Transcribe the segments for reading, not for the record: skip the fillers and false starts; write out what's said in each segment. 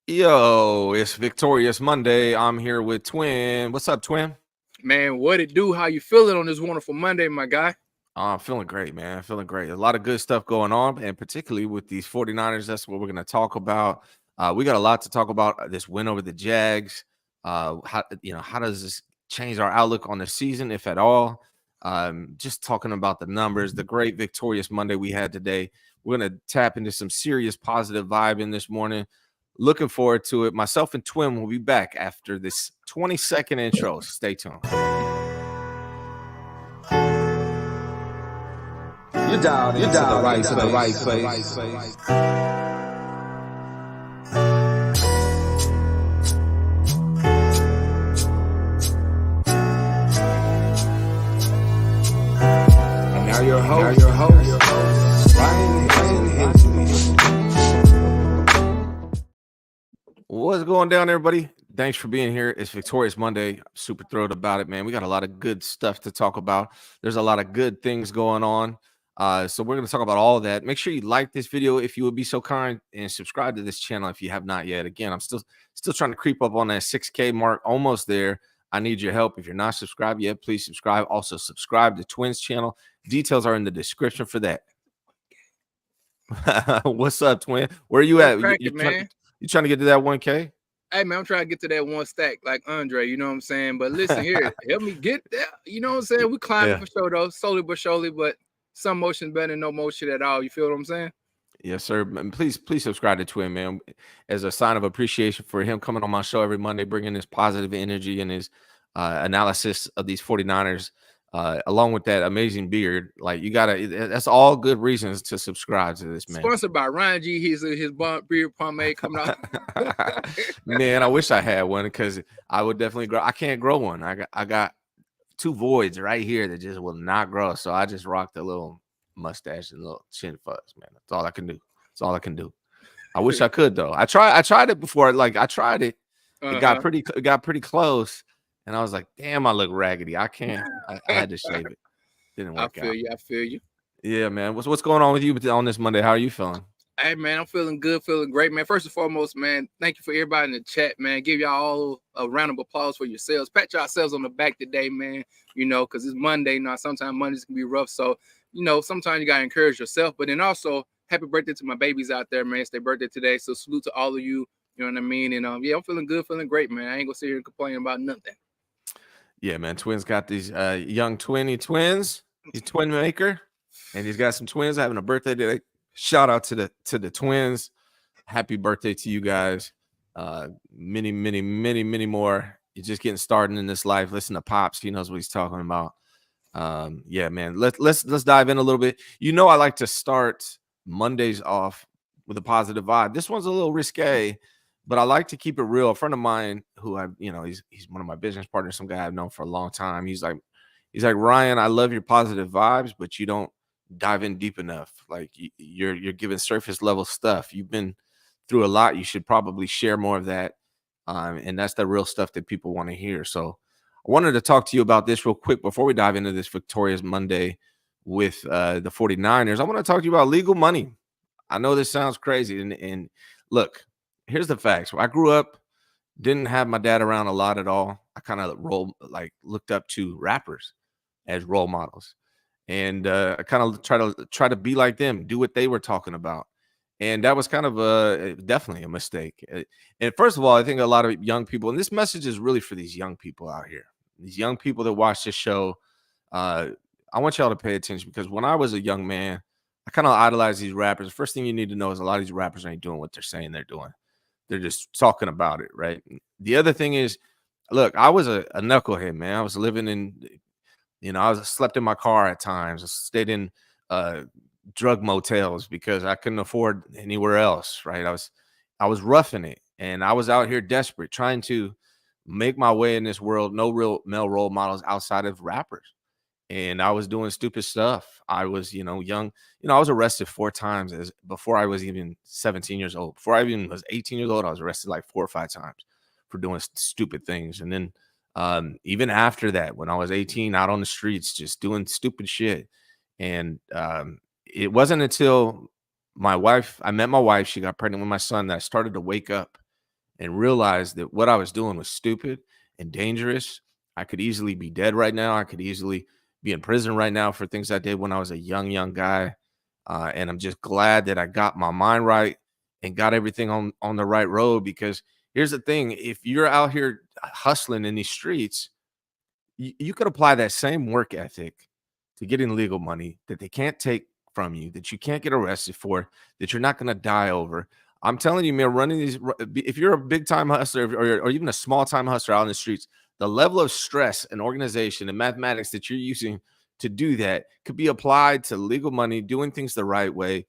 Yo, it's Victorious Monday. I'm here with Twin. What's up, Twin? Man, what it do? How you feeling on this wonderful Monday, my guy? I'm feeling great, man. Feeling great. A lot of good stuff going on, and particularly with these 49ers, that's what we're going to talk about. We got a lot to talk about this win over the Jags. How does this change our outlook on the season, if at all? Just talking about the numbers, the great Victorious Monday we had today. We're going to tap into some serious positive vibe in this morning. Looking forward to it. Myself and Twin will be back after this 20-second intro. Stay tuned. You dialed into the right place. And now your host, Ryan Hensley. What's going down, everybody? Thanks for being here. It's Victorious Monday. I'm super thrilled about it, man. We got a lot of good stuff to talk about. There's a lot of good things going on. So we're going to talk about all of that. Make sure you like this video if you would be so kind, and subscribe to this channel if you have not yet. Again, I'm still trying to creep up on that 6K mark, almost there. I need your help. If you're not subscribed yet, please subscribe. Also, subscribe to Twins channel. Details are in the description for that. What's up, Twin? Where are you at? You trying to get to that 1K? Hey, man, I'm trying to get to that one stack like Andre, you know what I'm saying? But listen here, help me get there. You know what I'm saying? We climbing for sure, though, slowly but surely, but some motion better than no motion at all. You feel what I'm saying? Yes, sir. And please subscribe to Twin, man, as a sign of appreciation for him coming on my show every Monday, bringing this positive energy and his analysis of these 49ers, along with that amazing beard. Like, you gotta, that's all good reasons to subscribe to this, man. Sponsored by Ryan G. His beard pomade coming out. Man, I wish I had one, because I would definitely grow. I can't grow one. I got two voids right here that just will not grow. So I just rocked a little mustache and a little chin fuzz, man. That's all I can do. That's all I can do. I wish I could, though. I tried it before. Like, I tried it. It got pretty close. And I was like, damn, I look raggedy. I can't. I had to shave it. Didn't work out. I feel you. Yeah, man. What's going on with you on this Monday? How are you feeling? Hey, man, I'm feeling good, feeling great, man. First and foremost, man, thank you for everybody in the chat, man. Give y'all all a round of applause for yourselves. Pat yourselves on the back today, man, you know, because it's Monday. Now, sometimes Mondays can be rough. So, you know, sometimes you got to encourage yourself. But then also, happy birthday to my babies out there, man. It's their birthday today. So, salute to all of you. You know what I mean? And, yeah, I'm feeling good, feeling great, man. I ain't going to sit here and complain about nothing. Yeah, man. Twins got these young twins. He's twin maker, and he's got some twins having a birthday today. Shout out to the twins. Happy birthday to you guys. Many more. You're just getting started in this life. Listen to Pops. He knows what he's talking about. Yeah, man. Let's dive in a little bit. You know, I like to start Mondays off with a positive vibe. This one's a little risque, but I like to keep it real. A friend of mine who he's one of my business partners, some guy I've known for a long time. He's like, Ryan, I love your positive vibes, but you don't dive in deep enough. Like, you're giving surface level stuff. You've been through a lot. You should probably share more of that. And that's the real stuff that people want to hear. So I wanted to talk to you about this real quick before we dive into this Victorious Monday with the 49ers. I want to talk to you about legal money. I know this sounds crazy. And look, here's the facts. I grew up, didn't have my dad around a lot at all. I kind of looked up to rappers as role models. And I kind of try to be like them, do what they were talking about. And that was kind of definitely a mistake. And first of all, I think a lot of young people, and this message is really for these young people out here, these young people that watch this show. I want y'all to pay attention, because when I was a young man, I kind of idolized these rappers. The first thing you need to know is a lot of these rappers ain't doing what they're saying they're doing. They're just talking about it, right? The other thing is, look, I was a knucklehead, man. I was living in, I slept in my car at times. I stayed in drug motels because I couldn't afford anywhere else, right? I was roughing it, and I was out here desperate, trying to make my way in this world. No real male role models outside of rappers. And I was doing stupid stuff. I was, young. I was arrested 4 times before I was even 17 years old. Before I even was 18 years old, I was arrested like 4 or 5 times for doing stupid things. And then even after that, when I was 18, out on the streets, just doing stupid shit. And it wasn't until I met my wife, she got pregnant with my son, that I started to wake up and realized that what I was doing was stupid and dangerous. I could easily be dead right now. I could easily be in prison right now for things I did when I was a young guy. And I'm just glad that I got my mind right and got everything on the right road. Because here's the thing: if you're out here hustling in these streets, you could apply that same work ethic to getting legal money that they can't take from you, that you can't get arrested for, that you're not going to die over. I'm telling you, man, running these, if you're a big time hustler or even a small time hustler out in the streets, the level of stress and organization and mathematics that you're using to do that could be applied to legal money, doing things the right way,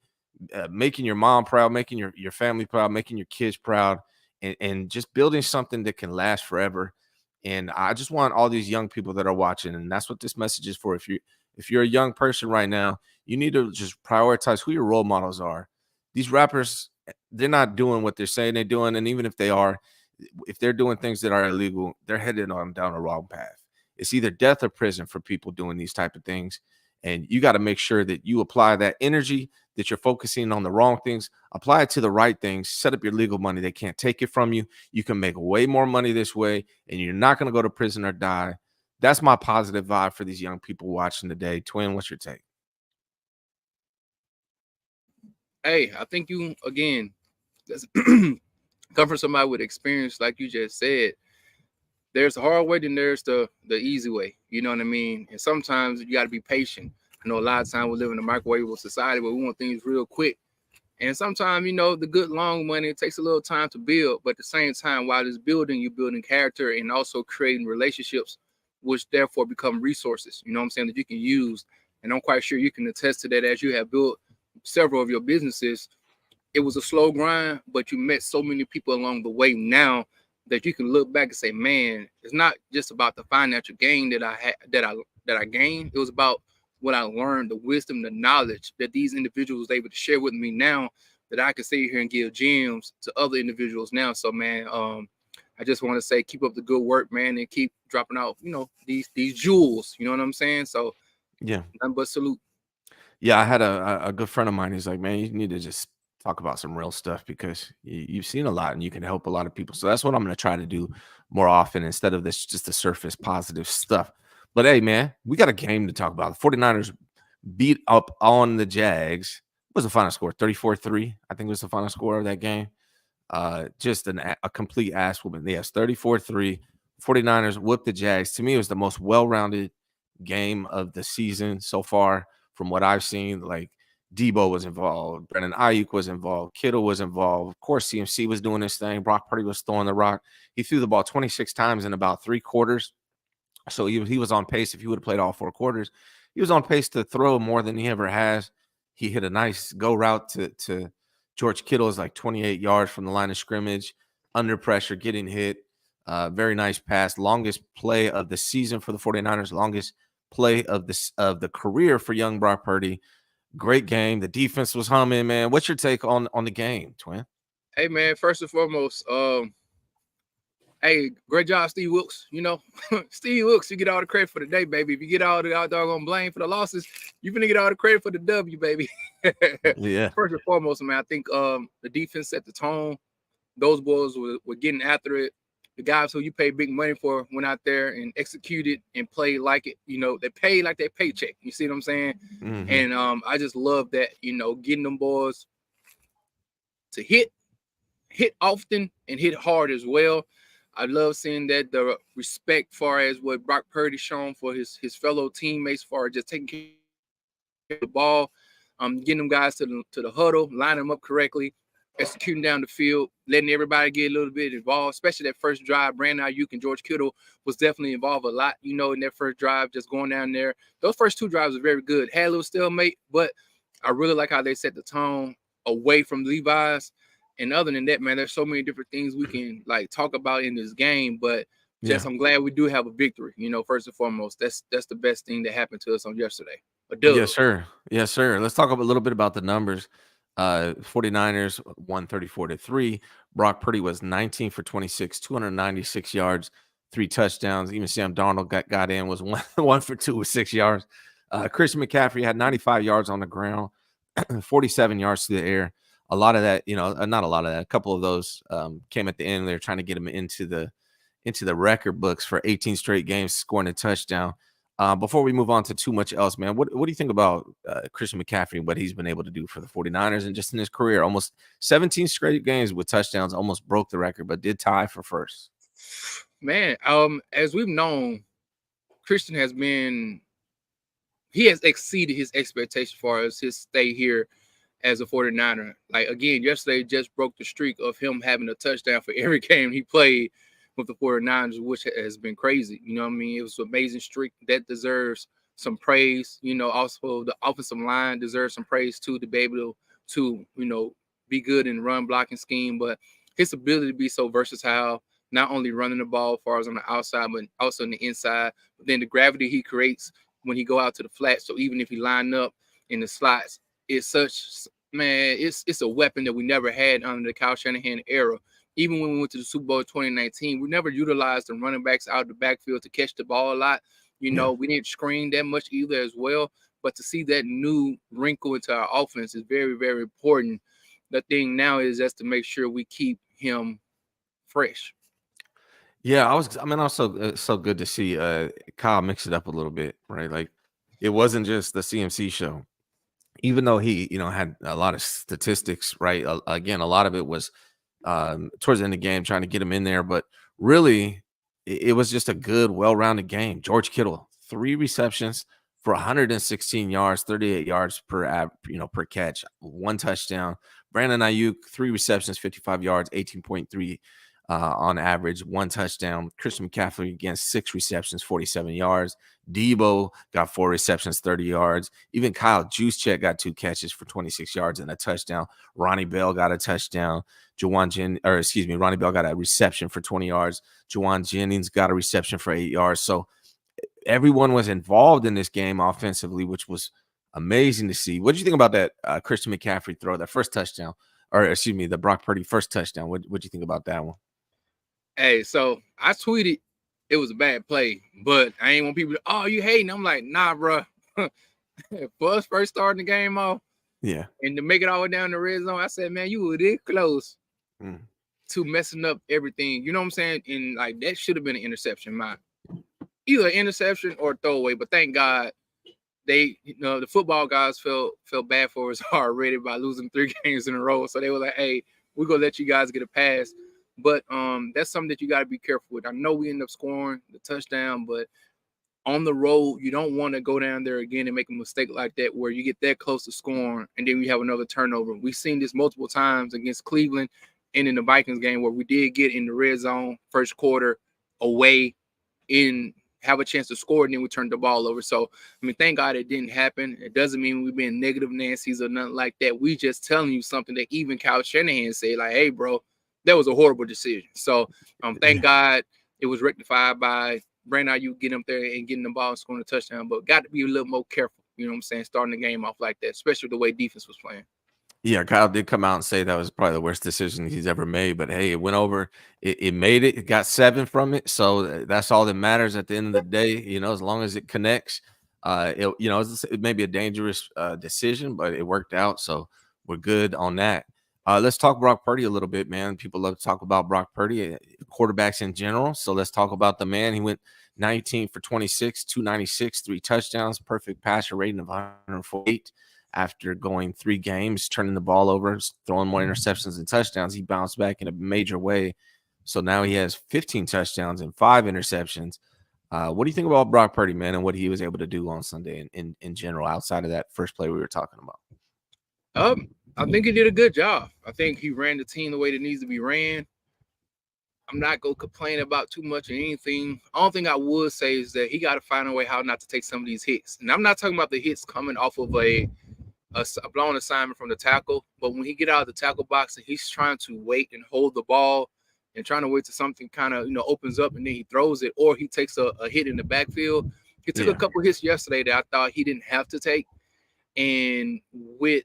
making your mom proud, making your family proud, making your kids proud, and just building something that can last forever. And I just want all these young people that are watching, and that's what this message is for. If you're a young person right now, you need to just prioritize who your role models are. These rappers, they're not doing what they're saying they're doing, and even if they are, if they're doing things that are illegal, they're headed on down a wrong path. It's either death or prison for people doing these type of things. And you got to make sure that you apply that energy, that you're focusing on the wrong things, apply it to the right things, set up your legal money. They can't take it from you. You can make way more money this way, and you're not going to go to prison or die. That's my positive vibe for these young people watching today. Twin, what's your take? Hey, I think you again that's come from somebody with experience, like you just said. There's a hard way, then there's the easy way. You know what I mean? And sometimes you got to be patient. I know a lot of times we live in a microwave society where we want things real quick. And sometimes, the good long money, it takes a little time to build. But at the same time, while it's building, you're building character and also creating relationships, which therefore become resources, you know what I'm saying, that you can use. And I'm quite sure you can attest to that as you have built several of your businesses. It was a slow grind, but you met so many people along the way now that you can look back and say, man, it's not just about the financial gain that I had that I gained. It was about what I learned, the wisdom, the knowledge that these individuals were able to share with me now, that I can sit here and give gems to other individuals now. So man, I just want to say keep up the good work, man, and keep dropping out, these jewels. You know what I'm saying? So Yeah. nothing but salute. Yeah, I had a good friend of mine. He's like, man, you need to just talk about some real stuff because you've seen a lot and you can help a lot of people. So that's what I'm going to try to do more often instead of this just the surface positive stuff. But hey, man, we got a game to talk about. The 49ers beat up on the Jags. What was the final score? 34-3, I think was the final score of that game. Just a complete ass whooping. Yes, 34-3. 49ers whooped the Jags. To me, it was the most well-rounded game of the season so far from what I've seen. Like Debo was involved, Brandon Ayuk was involved, Kittle was involved. Of course, CMC was doing his thing. Brock Purdy was throwing the rock. He threw the ball 26 times in about 3 quarters. So he was on pace. If he would have played all 4 quarters, he was on pace to throw more than he ever has. He hit a nice go route to George Kittle, is like 28 yards from the line of scrimmage, under pressure, getting hit. Very nice pass. Longest play of the season for the 49ers. Longest play of the career for young Brock Purdy. Great game. The defense was humming, man. What's your take on the game, Twin? Hey man, first and foremost, hey, great job, Steve Wilkes. Steve Wilkes, you get all the credit for the day, baby. If you get all the doggone blame for the losses, you're gonna get all the credit for the W, baby. Yeah. First and foremost, man, I think the defense set the tone. Those boys were getting after it. The guys who you pay big money for went out there and executed and played like it. They paid like their paycheck. You see what I'm saying? Mm-hmm. And I just love that, getting them boys to hit often and hit hard as well. I love seeing that the respect far as what Brock Purdy shown for his fellow teammates, far as just taking care of the ball, getting them guys to the huddle, line them up correctly, executing down the field, letting everybody get a little bit involved, especially that first drive. Brandon Ayuk and George Kittle was definitely involved a lot, in that first drive, just going down there. Those first 2 drives were very good. Had a little stalemate, but I really like how they set the tone away from Levi's. And other than that, man, there's so many different things we can talk about in this game. But I'm glad we do have a victory. First and foremost, that's the best thing that happened to us on yesterday. Yes, sir. Yes, sir. Let's talk a little bit about the numbers. 49ers won 34-3. Brock Purdy was 19 for 26, 296 yards, 3 touchdowns. Even Sam Darnold got in, was 1 for 2 with 6 yards. Christian McCaffrey had 95 yards on the ground, 47 yards to the air. a lot of that, not a lot of that, a couple of those came at the end. They're trying to get him into the record books for 18 straight games scoring a touchdown. Before we move on to too much else, man, what do you think about Christian McCaffrey and what he's been able to do for the 49ers and just in his career? Almost 17 straight games with touchdowns, almost broke the record, but did tie for first. Man, as we've known, Christian has exceeded his expectations as far as his stay here as a 49er. Like, again, yesterday just broke the streak of him having a touchdown for every game he played with the 49ers, which has been crazy. You know what I mean? It was an amazing streak that deserves some praise. Also the offensive line deserves some praise too, to be able to be good in run blocking scheme, but his ability to be so versatile, not only running the ball as far as on the outside, but also on the inside. But then the gravity he creates when he go out to the flat. So even if he line up in the slots, it's a weapon that we never had under the Kyle Shanahan era. Even when we went to the Super Bowl 2019, we never utilized the running backs out of the backfield to catch the ball a lot. We didn't screen that much either as well. But to see that new wrinkle into our offense is very, very important. The thing now is just to make sure we keep him fresh. Yeah, also so good to see Kyle mix it up a little bit, right? Like it wasn't just the CMC show. Even though he, had a lot of statistics, right? Again, a lot of it was towards the end of the game trying to get him in there, but really it was just a good, well-rounded game. George Kittle, 3 receptions for 116 yards, 38 yards per catch, 1 touchdown. Brandon Ayuk, 3 receptions, 55 yards, 18.3 on average, 1 touchdown. Christian McCaffrey, again, 6 receptions, 47 yards. Debo got 4 receptions, 30 yards. Even Kyle Juszczyk got 2 catches for 26 yards and a touchdown. Ronnie Bell got a touchdown. Ronnie Bell got a reception for 20 yards. Juwan Jennings got a reception for 8 yards. So everyone was involved in this game offensively, which was amazing to see. What did you think about that Christian McCaffrey throw, that first touchdown? The Brock Purdy first touchdown. What did you think about that one? Hey, so I tweeted it was a bad play, but I ain't want people to, oh, you hating. I'm like, nah, bro. For us first starting the game off, yeah, and to make it all the way down the red zone, I said, man, you were this close to messing up everything. You know what I'm saying? And like that should have been an interception, man. Either an interception or a throwaway. But thank God the football guys felt bad for us already by losing 3 games in a row. So they were like, hey, we're gonna let you guys get a pass. But that's something that you got to be careful with. I know we end up scoring the touchdown, but on the road, you don't want to go down there again and make a mistake like that where you get that close to scoring and then we have another turnover. We've seen this multiple times against Cleveland and in the Vikings game where we did get in the red zone first quarter away and have a chance to score, and then we turned the ball over. So, thank God it didn't happen. It doesn't mean we've been negative Nancy's or nothing like that. We just telling you something that even Kyle Shanahan said, like, hey, bro, that was a horrible decision. So, thank God it was rectified by Brandon Ayuk getting up there and getting the ball and scoring a touchdown. But got to be a little more careful, you know what I'm saying, starting the game off like that, especially the way defense was playing. Yeah, Kyle did come out and say that was probably the worst decision he's ever made. But hey, it went over. It made it. It got 7 from it. So that's all that matters at the end of the day. As long as it connects, it may be a dangerous decision, but it worked out. So we're good on that. Let's talk Brock Purdy a little bit, man. People love to talk about Brock Purdy, quarterbacks in general. So let's talk about the man. He went 19 for 26, 296, 3 touchdowns, perfect passer rating of 148. After going 3 games, turning the ball over, throwing more interceptions and touchdowns, he bounced back in a major way. So now he has 15 touchdowns and 5 interceptions. What do you think about Brock Purdy, man, and what he was able to do on Sunday in general, outside of that first play we were talking about? I think he did a good job. I think he ran the team the way that needs to be ran. I'm not going to complain about too much or anything. The only thing I would say is that he got to find a way how not to take some of these hits. And I'm not talking about the hits coming off of a blown assignment from the tackle, but when he get out of the tackle box and he's trying to wait and hold the ball and trying to wait till something kind of opens up and then he throws it, or he takes a hit in the backfield. He took a couple hits yesterday that I thought he didn't have to take, and with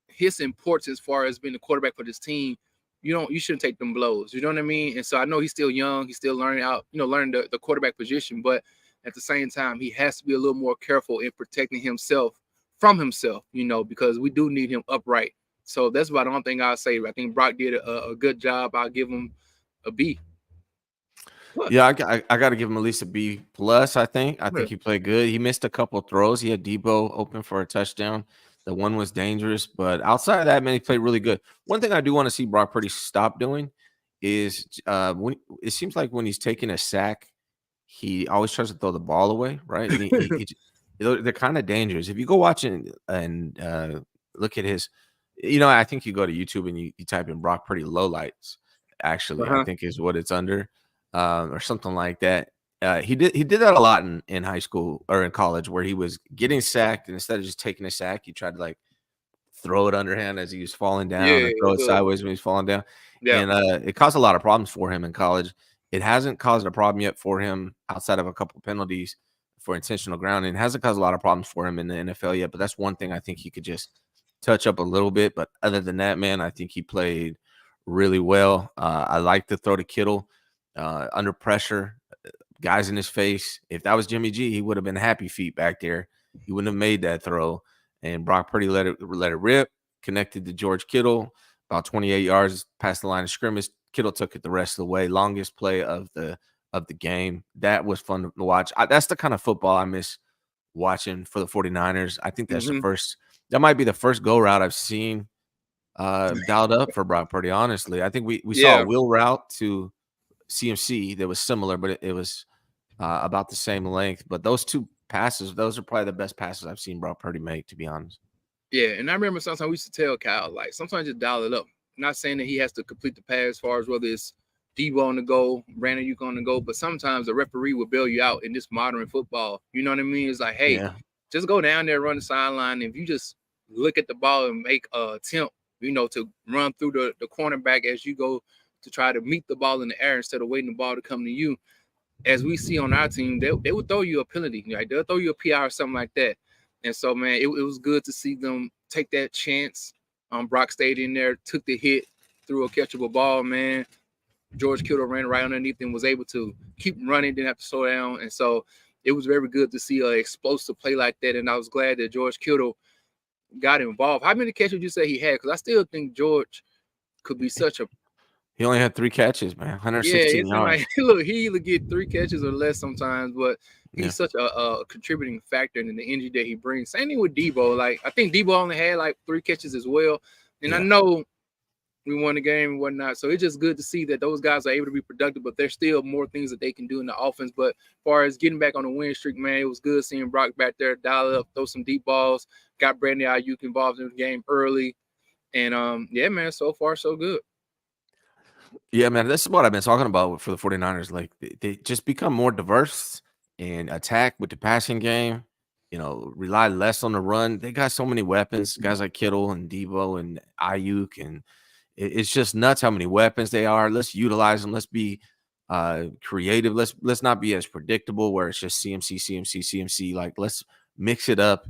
his importance as far as being the quarterback for this team, you shouldn't take them blows. You know what I mean? And so I know he's still young, he's still learning the quarterback position, but at the same time, he has to be a little more careful in protecting himself from himself, because we do need him upright So that's about the only thing I'll say. I think Brock did a good job. I'll give him a B. What? Yeah, I got to give him at least a B plus. I think Yeah. he played good. He missed a couple of throws. He had Debo open for a touchdown. The one was dangerous, but outside of that, man, he played really good. One thing I do want to see Brock Purdy stop doing is when it seems like when he's taking a sack, he always tries to throw the ball away, right? And they're kind of dangerous. If you go watch and look at his, I think you go to YouTube and you type in Brock Purdy lowlights. Actually, I Uh-huh. think is what it's under, or something like that. He did that a lot in high school or in college, where he was getting sacked, and instead of just taking a sack, he tried to like throw it underhand as he was falling down, Yeah, or throw it good. sideways when he's falling down. Yeah. And it caused a lot of problems for him in college. It hasn't caused a problem yet for him outside of a couple penalties for intentional grounding. It hasn't caused a lot of problems for him in the NFL yet, but that's one thing I think he could just touch up a little bit. But other than that, man, I think he played really well. I like the throw to Kittle under pressure, guys in his face. If that was Jimmy G, he would have been happy feet back there. He wouldn't have made that throw. And Brock Purdy let it rip, connected to George Kittle about 28 yards past the line of scrimmage. Kittle took it the rest of the way. Longest play of the game. That was fun to watch. That's the kind of football I miss watching for the 49ers. I think that's Mm-hmm. that might be the first go route I've seen dialed up for Brock Purdy. Honestly, I think we saw a Yeah. wheel route to CMC that was similar, but it was about the same length. But those two passes, those are probably the best passes I've seen Brock Purdy make, to be honest. Yeah. And I remember sometimes we used to tell Kyle, like, sometimes just dial it up. Not saying that he has to complete the pass as far as whether it's Debo on the go, Brandon Ayuk on the go, but sometimes the referee will bail you out in this modern football. You know what I mean? It's like, hey, Yeah. just go down there, run the sideline. If you just look at the ball and make a attempt, to run through the cornerback as you go to try to meet the ball in the air instead of waiting the ball to come to you. As we see on our team, they would throw you a penalty. Like, they'll throw you a PR or something like that. And so, man, it was good to see them take that chance. Brock stayed in there, took the hit, threw a catchable ball, man. George Kittle ran right underneath and was able to keep running, didn't have to slow down. And so it was very good to see an explosive play like that. And I was glad that George Kittle got involved. How many catches would you say he had? Because I still think George could be such a He only had 3 catches, man. yeah. 116 It's yards. like look, he either get 3 catches or less sometimes, but he's Yeah. such a contributing factor in the energy that he brings. Same thing with Debo. Like, I think Debo only had like 3 catches as well. And I Yeah. know we won the game and whatnot. So it's just good to see that those guys are able to be productive, but there's still more things that they can do in the offense. But as far as getting back on the win streak, man, it was good seeing Brock back there, dial up, throw some deep balls, got Brandon Ayuk involved in the game early. And yeah, man, so far so good. Yeah, man, this is what I've been talking about for the 49ers. Like, they just become more diverse and attack with the passing game, rely less on the run. They got so many weapons, guys like Kittle and Debo and Ayuk, and it's just nuts how many weapons they are. Let's utilize them. Let's be creative. Let's not be as predictable where it's just CMC, CMC, CMC. Like, let's mix it up,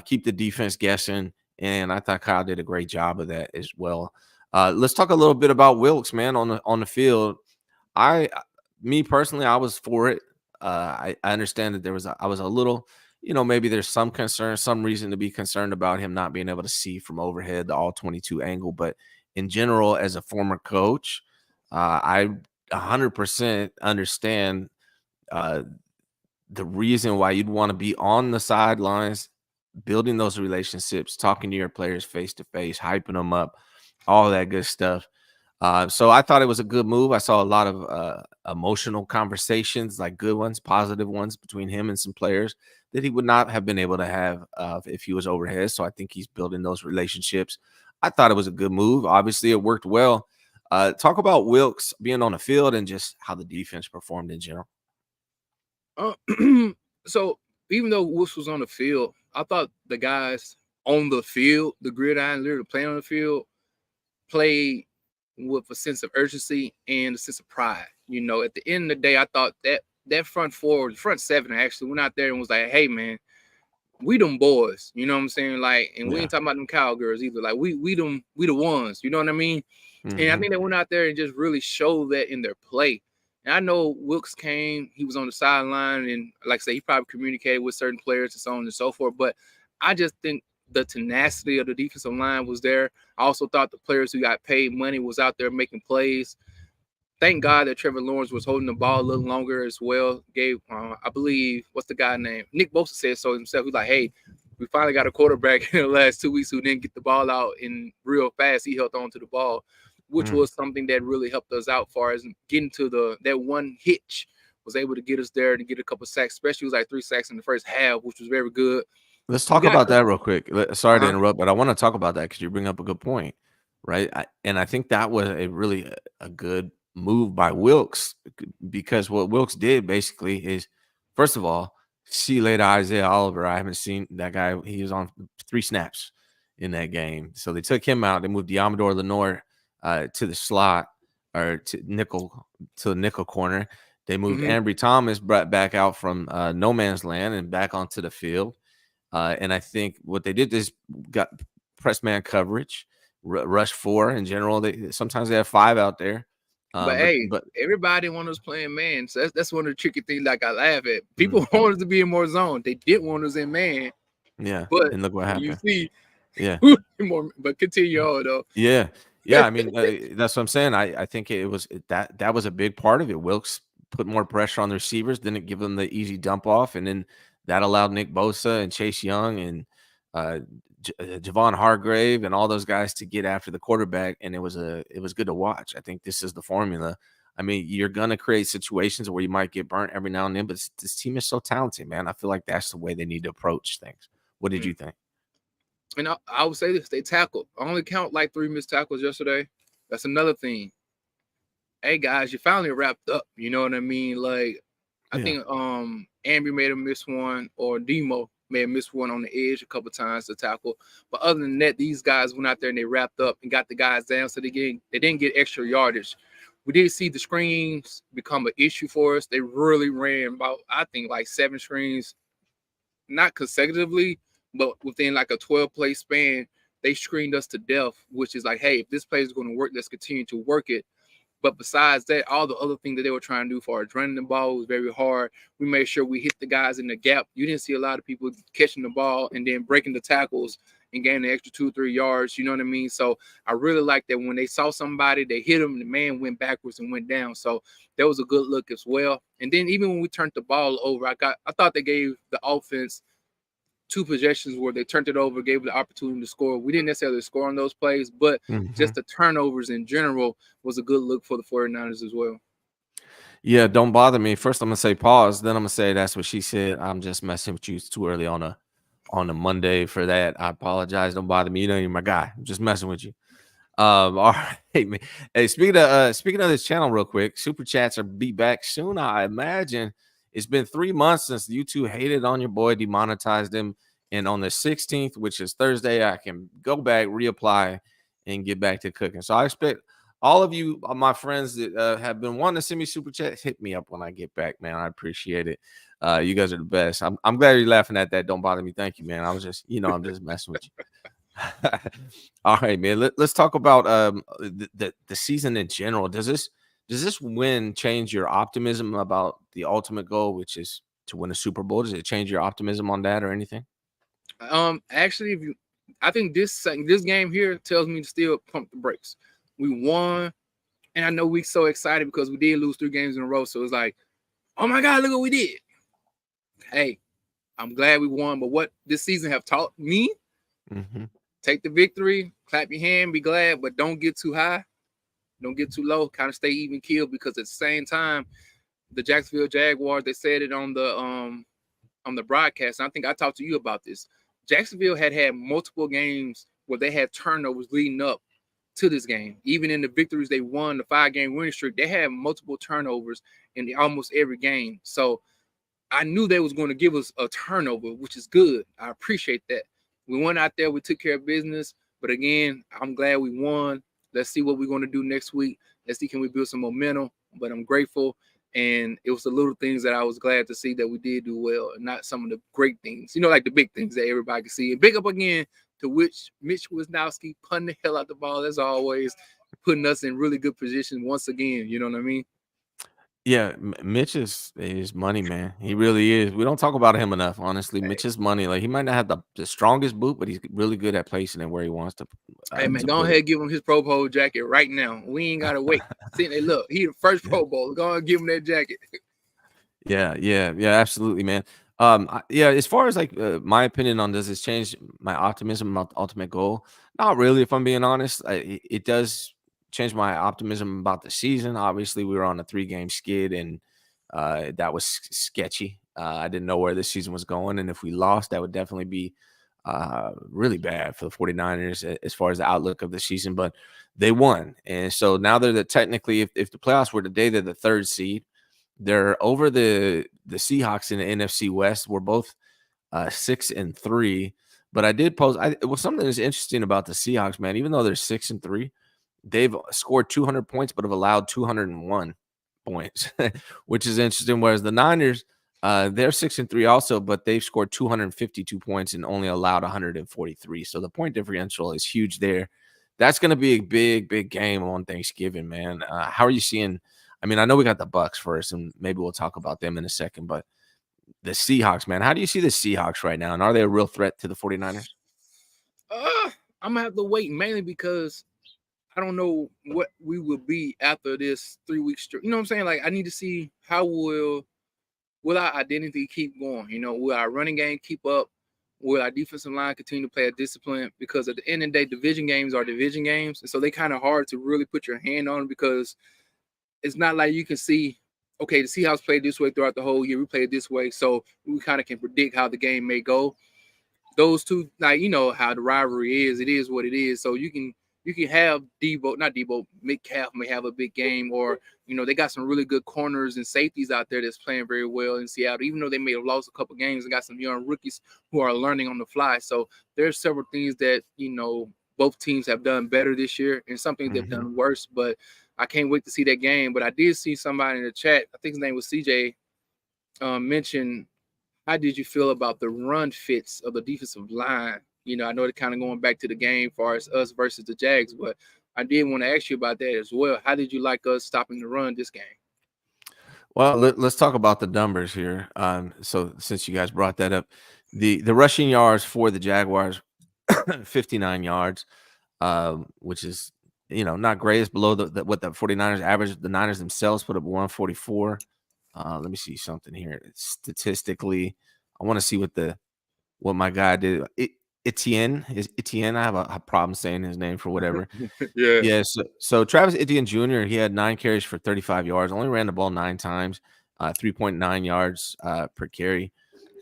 keep the defense guessing. And I thought Kyle did a great job of that as well. Let's talk a little bit about Wilkes, man, on the field. Me personally, I was for it. I understand that I was a little, maybe there's some concern, some reason to be concerned about him not being able to see from overhead the all 22 angle. But in general, as a former coach, I 100% understand the reason why you'd want to be on the sidelines, building those relationships, talking to your players face to face, hyping them up, all that good stuff. So I thought it was a good move. I saw a lot of emotional conversations, like good ones, positive ones between him and some players that he would not have been able to have if he was overhead. So I think he's building those relationships. I thought it was a good move. Obviously, it worked well. Talk about Wilkes being on the field and just how the defense performed in general. So even though Wilkes was on the field, I thought the guys on the field, the gridiron, literally playing on the field, played with a sense of urgency and a sense of pride. At the end of the day, I thought that front seven actually went out there and was like, hey, man, we them boys. You know what I'm saying? Like, and we ain't talking about them cowgirls either. Like, we the ones. You know what I mean? Mm-hmm. And I think they went out there and just really showed that in their play. And I know Wilkes came, he was on the sideline, and like I say, he probably communicated with certain players and so on and so forth. But I just think the tenacity of the defensive line was there. I also thought the players who got paid money was out there making plays. Thank God that Trevor Lawrence was holding the ball a little longer as well. Gave, I believe, what's the guy name? Nick Bosa said so himself. He's like, hey, we finally got a quarterback in the last 2 weeks who didn't get the ball out in real fast. He held on to the ball, which was something that really helped us out far as getting to that one hitch was able to get us there to get a couple sacks, especially it was like 3 sacks in the first half, which was very good. Let's talk about that real quick. Sorry to Uh-huh. interrupt, but I want to talk about that because you bring up a good point, right? I think that was a good move by Wilkes because what Wilkes did basically is, first of all, see later Isaiah Oliver. I haven't seen that guy. He was on 3 snaps in that game, so they took him out. They moved Diamador Lenore to the slot or to the nickel corner. They moved Ambry Thomas back out from no man's land and back onto the field. And I think what they did is got press man coverage, rush 4 in general. Sometimes they have 5 out there. But hey, everybody wanted us playing man. So that's one of the tricky things. Like I laugh at people wanted us to be in more zone. They didn't want us in man. Yeah, but and look what happened. You see, yeah, more. But continue on though. Yeah. I mean, that's what I'm saying. I think it was that was a big part of it. Wilkes put more pressure on the receivers, didn't give them the easy dump off, and then that allowed Nick Bosa and Chase Young and Javon Hargrave and all those guys to get after the quarterback, and it was good to watch. I think this is the formula. I mean, you're gonna create situations where you might get burnt every now and then, but this team is so talented, man. I feel like that's the way they need to approach things. What did you think? And I would say this: they tackled. I only count like 3 missed tackles yesterday. That's another thing. Hey guys, you finally wrapped up. You know what I mean? Like, I think Ambry made a miss one, or Demo may have missed one on the edge a couple times to tackle. But other than that, these guys went out there and they wrapped up and got the guys down, so they didn't get extra yardage. We did see the screens become an issue for us. They really ran about, I think, like 7 screens, not consecutively, but within like a 12-play span. They screened us to death, which is like, hey, if this play is going to work, let's continue to work it. But besides that, all the other things that they were trying to do for us, running the ball was very hard. We made sure we hit the guys in the gap. You didn't see a lot of people catching the ball and then breaking the tackles and gaining the extra 2 or 3 yards. You know what I mean? So I really like that when they saw somebody, they hit them, and the man went backwards and went down. So that was a good look as well. And then even when we turned the ball over, I thought they gave the offense 2 possessions where they turned it over, gave the opportunity to score. We didn't necessarily score on those plays, but just the turnovers in general was a good look for the 49ers as well. Yeah, don't bother me. First, I'm gonna say pause. Then I'm gonna say that's what she said. I'm just messing with you. It's too early on a Monday for that. I apologize. Don't bother me. You know you're my guy. I'm just messing with you. All right, man. Hey, speaking of this channel, real quick, super chats are be back soon. I imagine it's been 3 months since you two hated on your boy, demonetized him, and on the 16th, which is Thursday, I can go back, reapply, and get back to cooking. So I expect all of you, my friends that have been wanting to send me super chats, hit me up when I get back, man. I appreciate it. You guys are the best. I'm glad you're laughing at that. Don't bother me. Thank you, man. I was just, I'm just messing with you. All right, man. Let's talk about the season in general. Does this win change your optimism about the ultimate goal, which is to win a Super Bowl? Does it change your optimism on that or anything? Actually, I think this game here tells me to still pump the brakes. We won, and I know we're so excited because we did lose 3 games in a row. So it's like, oh my God, look what we did. Hey, I'm glad we won, but what this season have taught me, take the victory, clap your hand, be glad, but don't get too high, don't get too low, kind of stay even keel, because at the same time, the Jacksonville Jaguars, they said it on the broadcast, and I think I talked to you about this. Jacksonville had multiple games where they had turnovers leading up to this game. Even in the victories they won, the 5-game winning streak, they had multiple turnovers in almost every game. So I knew they was going to give us a turnover, which is good. I appreciate that. We went out there, we took care of business. But again, I'm glad we won. Let's see what we're going to do next week. Let's see, can we build some momentum? But I'm grateful. And it was the little things that I was glad to see that we did do well, and not some of the great things, like the big things that everybody can see. And big up again to Mitch Wisnowski, punting the hell out the ball, as always, putting us in really good position once again. You know what I mean? Yeah, Mitch is money, man. He really is. We don't talk about him enough, honestly. Hey, Mitch is money. Like he might not have the strongest boot, but he's really good at placing it where he wants hey, man, to go put ahead it. and give him his Pro Bowl jacket right now. We ain't gotta wait. See, hey, look, he the first Pro Bowl. Go ahead and give him that jacket. Yeah, absolutely, man. Yeah, as far as like my opinion on does this change my optimism about the ultimate goal? Not really, if I'm being honest. It does change my optimism about the season. Obviously, we were on a 3-game skid, and that was sketchy. I didn't know where this season was going, and if we lost, that would definitely be really bad for the 49ers as far as the outlook of the season. But they won, and so now they're technically, if the playoffs were today, they're the 3rd seed. They're over the Seahawks in the NFC West. We're both 6-3. But I did post. Something that's interesting about the Seahawks, man. Even though they're 6-3, they've scored 200 points, but have allowed 201 points, which is interesting. Whereas the Niners, they're 6-3 also, but they've scored 252 points and only allowed 143. So the point differential is huge there. That's going to be a big game on Thanksgiving, man. How are you seeing? I mean, I know we got the Bucks first, and maybe we'll talk about them in a second, but the Seahawks, man, how do you see the Seahawks right now? And are they a real threat to the 49ers? I'm gonna have to wait mainly because I don't know what we will be after this 3 week straight. You know what I'm saying? Like I need to see how will our identity keep going? You know, will our running game keep up? Will our defensive line continue to play a discipline? Because at the end of the day, division games are division games, and so they kind of hard to really put your hand on because it's not like you can see, okay, the Seahawks played this way throughout the whole year. We played this way, so we kind of can predict how the game may go. Those two, like you know how the rivalry is, it is what it is. So you can have Debo, not Debo, Metcalf may have a big game, or you know they got some really good corners and safeties out there that's playing very well in Seattle. Even though they may have lost a couple games, they got some young rookies who are learning on the fly. So there's several things that you know both teams have done better this year, and some things they've Mhm. done worse. But I can't wait to see that game. But I did see somebody in the chat, I think his name was CJ, mention how did you feel about the run fits of the defensive line? You know, I know they're kind of going back to the game as far as us versus the Jags, but I did want to ask you about that as well. How did you like us stopping the run this game? Well, let's talk about the numbers here. So since you guys brought that up, the rushing yards for the Jaguars, 59 yards, which is not great. It's below what the 49ers average. The Niners themselves put up 144. Let me see something here. Statistically, I want to see what my guy did. Etienne is Etienne. I have a problem saying his name for whatever. Yeah. Yeah, so Travis Etienne Jr., he had 9 carries for 35 yards, only ran the ball 9 times, 3.9 yards per carry.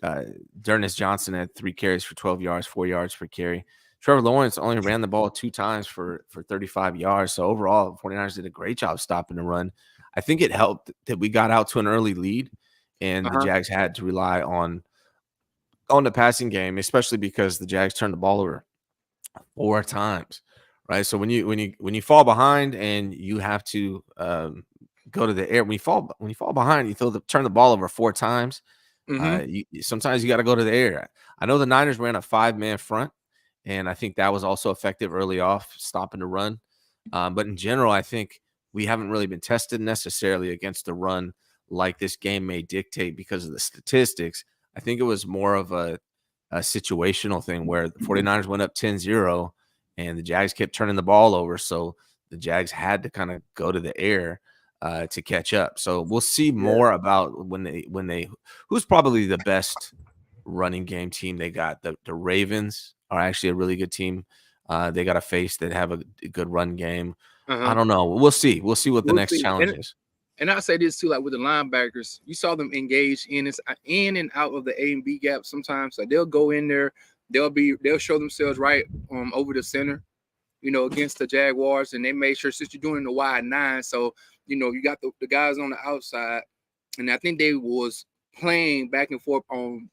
Dernis Johnson had 3 carries for 12 yards, 4 yards per carry. Trevor Lawrence only ran the ball 2 times for 35 yards. So overall, the 49ers did a great job stopping the run. I think it helped that we got out to an early lead, and the Uh-huh. Jags had to rely on the passing game, especially because the Jags turned the ball over 4 times, right? So when you fall behind and you have to go to the air, when you fall behind, you turn the ball over 4 times. Mm-hmm. Sometimes you got to go to the air. I know the Niners ran a 5-man front, and I think that was also effective early off, stopping the run. But in general, I think we haven't really been tested necessarily against the run like this game may dictate because of the statistics. I think it was more of a situational thing where the 49ers went up 10-0 and the Jags kept turning the ball over. So the Jags had to kind of go to the air to catch up. So we'll see Yeah. more about when they who's probably the best running game team they got. The Ravens are actually a really good team. They got a face that have a good run game. I Uh-huh. don't know. We'll see. We'll see what the We'll next see. challenge is. And I say this too, like with the linebackers, you saw them engage in and out of the A and B gap sometimes. So they'll go in there, they'll show themselves right over the center, you know, against the Jaguars, and they made sure since you're doing the wide 9, so you know you got the guys on the outside, and I think they was playing back and forth on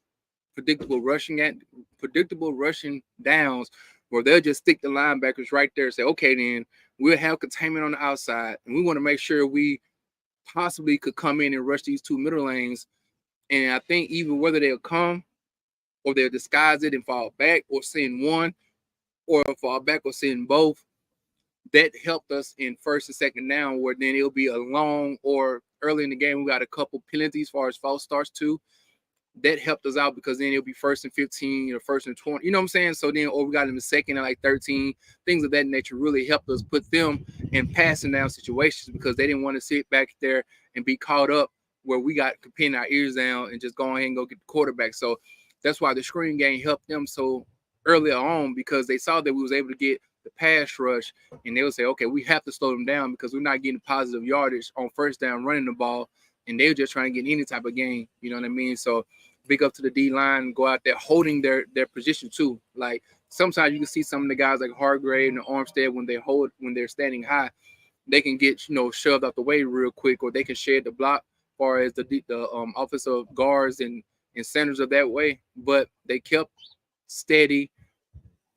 predictable rushing downs where they'll just stick the linebackers right there and say, okay, then we'll have containment on the outside, and we want to make sure we possibly could come in and rush these 2 middle lanes. And I think even whether they'll come or they'll disguise it and fall back or send one or fall back or send both, that helped us in first and second down, where then it'll be a long or early in the game, we got a couple penalties as far as false starts too. That helped us out because then it'll be first and 15 or first and 20. You know what I'm saying? So then, or we got them in second and like 13. Things of that nature really helped us put them in passing down situations because they didn't want to sit back there and be caught up where we got pinning our ears down and just go ahead and go get the quarterback. So that's why the screen game helped them so early on because they saw that we was able to get the pass rush and they would say, okay, we have to slow them down because we're not getting positive yardage on first down running the ball. And they were just trying to get any type of game. You know what I mean? So big up to the D line, go out there holding their position too. Like sometimes you can see some of the guys like Hargrave and Armstead when they're standing high, they can get shoved out the way real quick, or they can shed the block as far as the offensive guards and centers of that way. But they kept steady.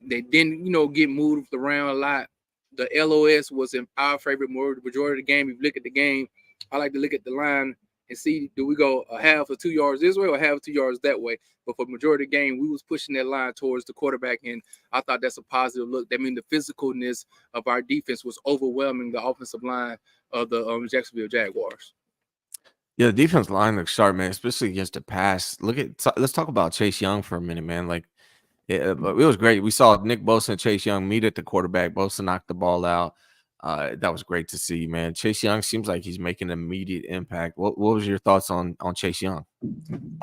They didn't get moved around a lot. The LOS was in our favorite majority of the game. If you look at the game, I like to look at the line and see, do we go a half or 2 yards this way or half 2 yards that way? But for the majority of the game, we was pushing that line towards the quarterback, and I thought that's a positive look. That means the physicalness of our defense was overwhelming the offensive line of the Jacksonville Jaguars. Yeah, the defense line looks sharp, man, especially against the pass. Let's talk about Chase Young for a minute, man. Like, it was great. We saw Nick Bosa and Chase Young meet at the quarterback. Bosa knocked the ball out. That was great to see, man. Chase Young seems like he's making an immediate impact. What was your thoughts on Chase Young?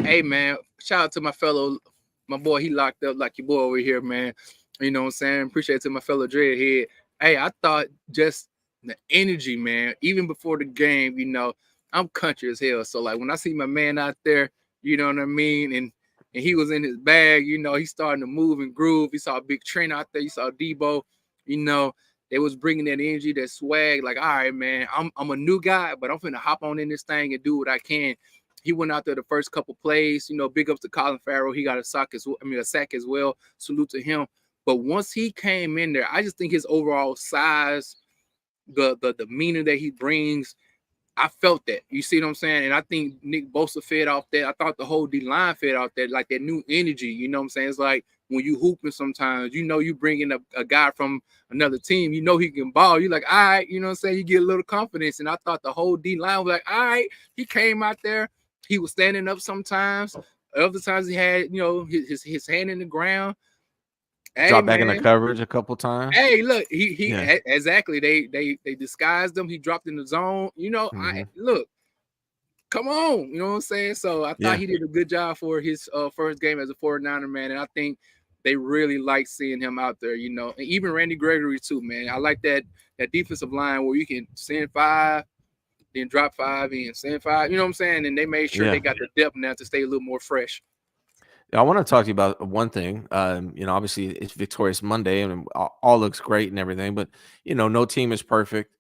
Hey, man, shout out to my boy. He locked up like your boy over here, man. You know what I'm saying? Appreciate it to my fellow dreadhead. Hey, I thought just the energy, man, even before the game, I'm country as hell. So, like, when I see my man out there, you know what I mean? And he was in his bag, he's starting to move and groove. He saw a big Trent out there. You saw Debo, they was bringing that energy, that swag. Like, all right, man, I'm a new guy, but I'm finna hop on in this thing and do what I can. He went out there the first couple plays. Big ups to Colin Farrell. He got a sack as well. Salute to him. But once he came in there, I just think his overall size, the demeanor that he brings, I felt that. You see what I'm saying? And I think Nick Bosa fed off that. I thought the whole D-line fed off that, like that new energy. You know what I'm saying? It's like when you hooping sometimes, you bring in a guy from another team, he can ball. You're like, all right, you know what I'm saying? You get a little confidence. And I thought the whole D-line was like, all right. He came out there. He was standing up sometimes. Other times he had, his hand in the ground. Dropped back in the coverage a couple times. Hey, look, he exactly. They disguised him. He dropped in the zone. Look, come on. You know what I'm saying? So I thought he did a good job for his first game as a 49er, man. And I think they really like seeing him out there, and even Randy Gregory too, man. I like that defensive line where you can send 5, then drop 5 and send 5. You know what I'm saying? And they made sure they got the depth now to stay a little more fresh. I want to talk to you about one thing. Obviously it's Victorious Monday and all looks great and everything, but no team is perfect.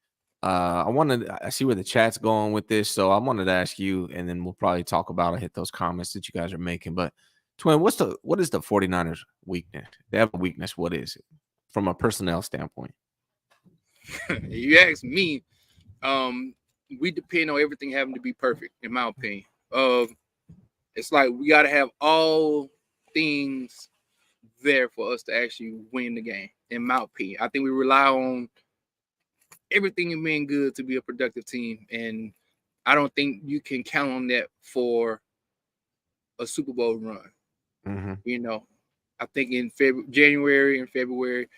I see where the chat's going with this, so I wanted to ask you, and then we'll probably talk about and hit those comments that you guys are making. But Twin, what is the 49ers weakness? They have a weakness. What is it from a personnel standpoint? You ask me, we depend on everything having to be perfect, in my opinion. It's like we got to have all things there for us to actually win the game, in my opinion. I think we rely on everything being good to be a productive team, and I don't think you can count on that for a Super Bowl run. Mm-hmm. I think in January and February,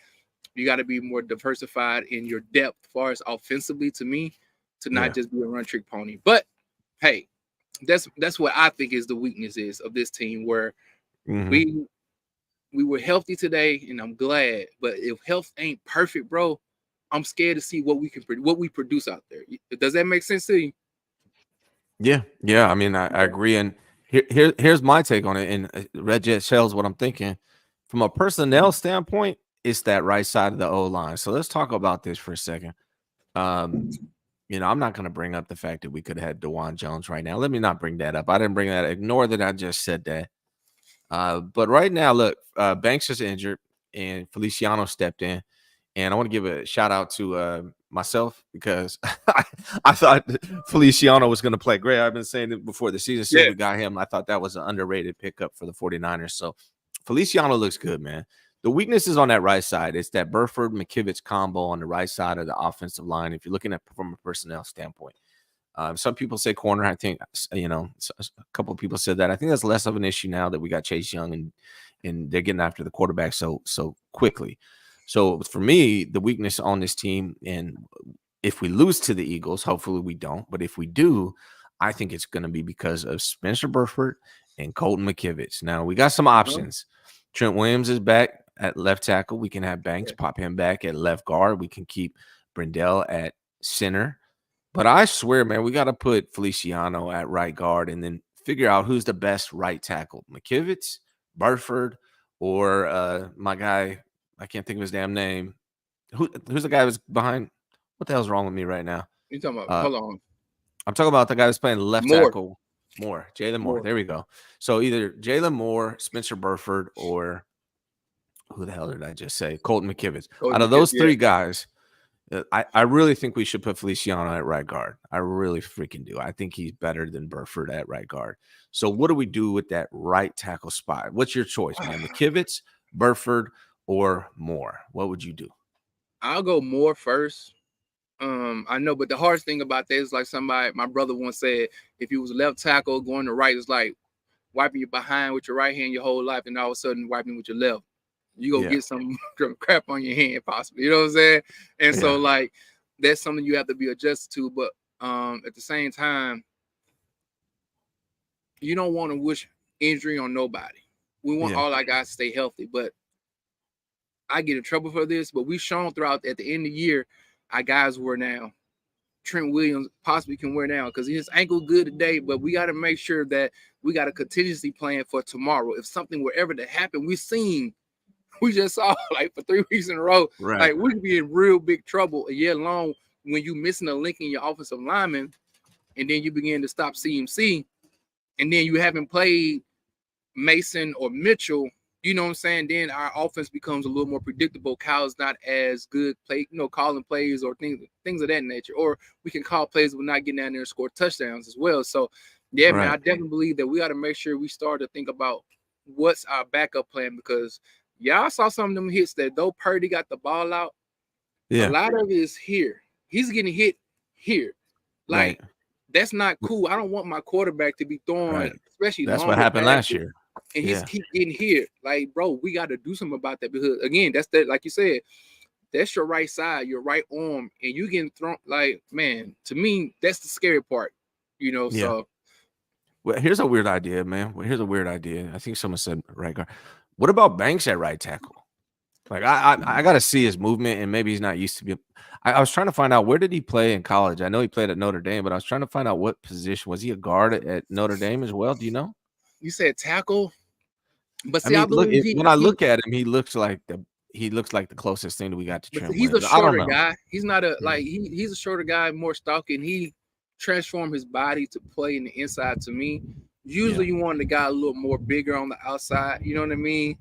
you got to be more diversified in your depth as far as offensively, to me, to not just be a run trick pony. But hey, that's what I think is the weakness is of this team, where we were healthy today, and I'm glad. But if health ain't perfect, bro, I'm scared to see what we produce out there. Does that make sense to you? Yeah. I mean, I agree, and here's my take on it. And Red Jet Shells, what I'm thinking from a personnel standpoint, it's that right side of the O line. So let's talk about this for a second. I'm not going to bring up the fact that we could have had DeJuan Jones right now. Let me not bring that up. I didn't bring that. Ignore that I just said that. But right now, look, Banks is injured and Feliciano stepped in. And I want to give a shout out to myself because I thought Feliciano was going to play great. I've been saying it before the season since we got him. I thought that was an underrated pickup for the 49ers. So Feliciano looks good, man. The weakness is on that right side. It's that Burford McKivitz combo on the right side of the offensive line. If you're looking at from a personnel standpoint, some people say corner. I think a couple of people said that. I think that's less of an issue now that we got Chase Young and they're getting after the quarterback so quickly. So for me, the weakness on this team, and if we lose to the Eagles, hopefully we don't, but if we do, I think it's going to be because of Spencer Burford and Colton McKivitz. Now we got some options. Trent Williams is back at left tackle. We can have Banks pop him back at left guard. We can keep Brindell at center. But I swear, man, we got to put Feliciano at right guard and then figure out who's the best right tackle, McKivitz, Burford, or my guy, I can't think of his damn name. Who's the guy who's behind? What the hell's wrong with me right now? You talking about? Hold on. I'm talking about the guy who's playing left tackle. Jalen Moore. There we go. So either Jalen Moore, Spencer Burford, or who the hell did I just say? Colton McKivitz. Out of those three guys, I really think we should put Feliciano at right guard. I really freaking do. I think he's better than Burford at right guard. So what do we do with that right tackle spot? What's your choice, man? McKivitz, Burford, or Moore? What would you do? I'll go Moore first. I know, but the hardest thing about that is like my brother once said, if you was a left tackle going to right, it's like wiping your behind with your right hand your whole life, and all of a sudden wiping with your left. You go get some crap on your hand, possibly. You know what I'm saying? And so like that's something you have to be adjusted to. But at the same time, you don't want to wish injury on nobody. We want all our guys to stay healthy. But I get in trouble for this, but we've shown throughout at the end of the year, our guys wear now. Trent Williams possibly can wear now because his ankle good today, but we got to make sure that we got a contingency plan for tomorrow. If something were ever to happen, we just saw like for 3 weeks in a row, like we could be in real big trouble a year long when you missing a link in your offensive lineman, and then you begin to stop CMC, and then you haven't played Mason or Mitchell. You know what I'm saying? Then our offense becomes a little more predictable. Kyle's not as good calling plays or things of that nature. Or we can call plays but not getting down there and score touchdowns as well. So, man, I definitely believe that we got to make sure we start to think about what's our backup plan because y'all saw some of them hits that though Purdy got the ball out, a lot of it is here. He's getting hit here. Like, that's not cool. I don't want my quarterback to be throwing, especially that's what happened last year. And he's keep getting here. Like, bro, we got to do something about that because, again, that's that. Like you said, that's your right side, your right arm, and you getting thrown. Like, man, to me, that's the scary part. You know, so. Well, here's a weird idea, man. I think someone said right guard. What about Banks at right tackle? Like, I got to see his movement, and maybe he's not used to be. I was trying to find out where did he play in college. I know he played at Notre Dame, but I was trying to find out what position. Was he a guard at Notre Dame as well? Do you know? You said tackle, but see, I mean, when I look at him, he looks like the closest thing that we got to Trent. He's a shorter guy. He's not a he's a shorter guy, more stocky, and he transformed his body to play in the inside. To me, usually you want the guy a little more bigger on the outside. You know what I mean?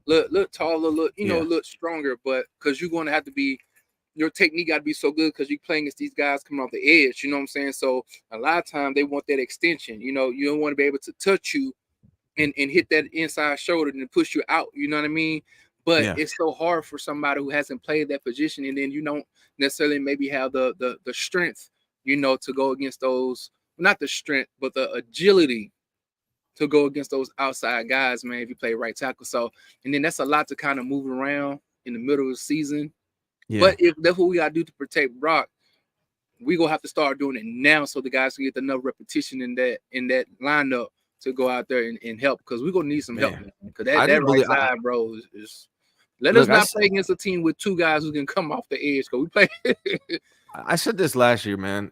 Look taller, look stronger, but because you're going to have to be. Your technique got to be so good because you're playing against these guys coming off the edge. You know what I'm saying? So a lot of times they want that extension. You know, you don't want to be able to touch you and hit that inside shoulder and push you out. You know what I mean? But it's so hard for somebody who hasn't played that position, and then you don't necessarily maybe have the strength, to go against those. Not the strength, but the agility to go against those outside guys, man. If you play right tackle, so and then that's a lot to kind of move around in the middle of the season. Yeah. But if that's what we gotta do to protect Brock, we gonna have to start doing it now so the guys can get enough repetition in that lineup to go out there and help because we're gonna need some help. Because that right side, bro, is let us not play against a team with two guys who can come off the edge. Because we play. I said this last year, man.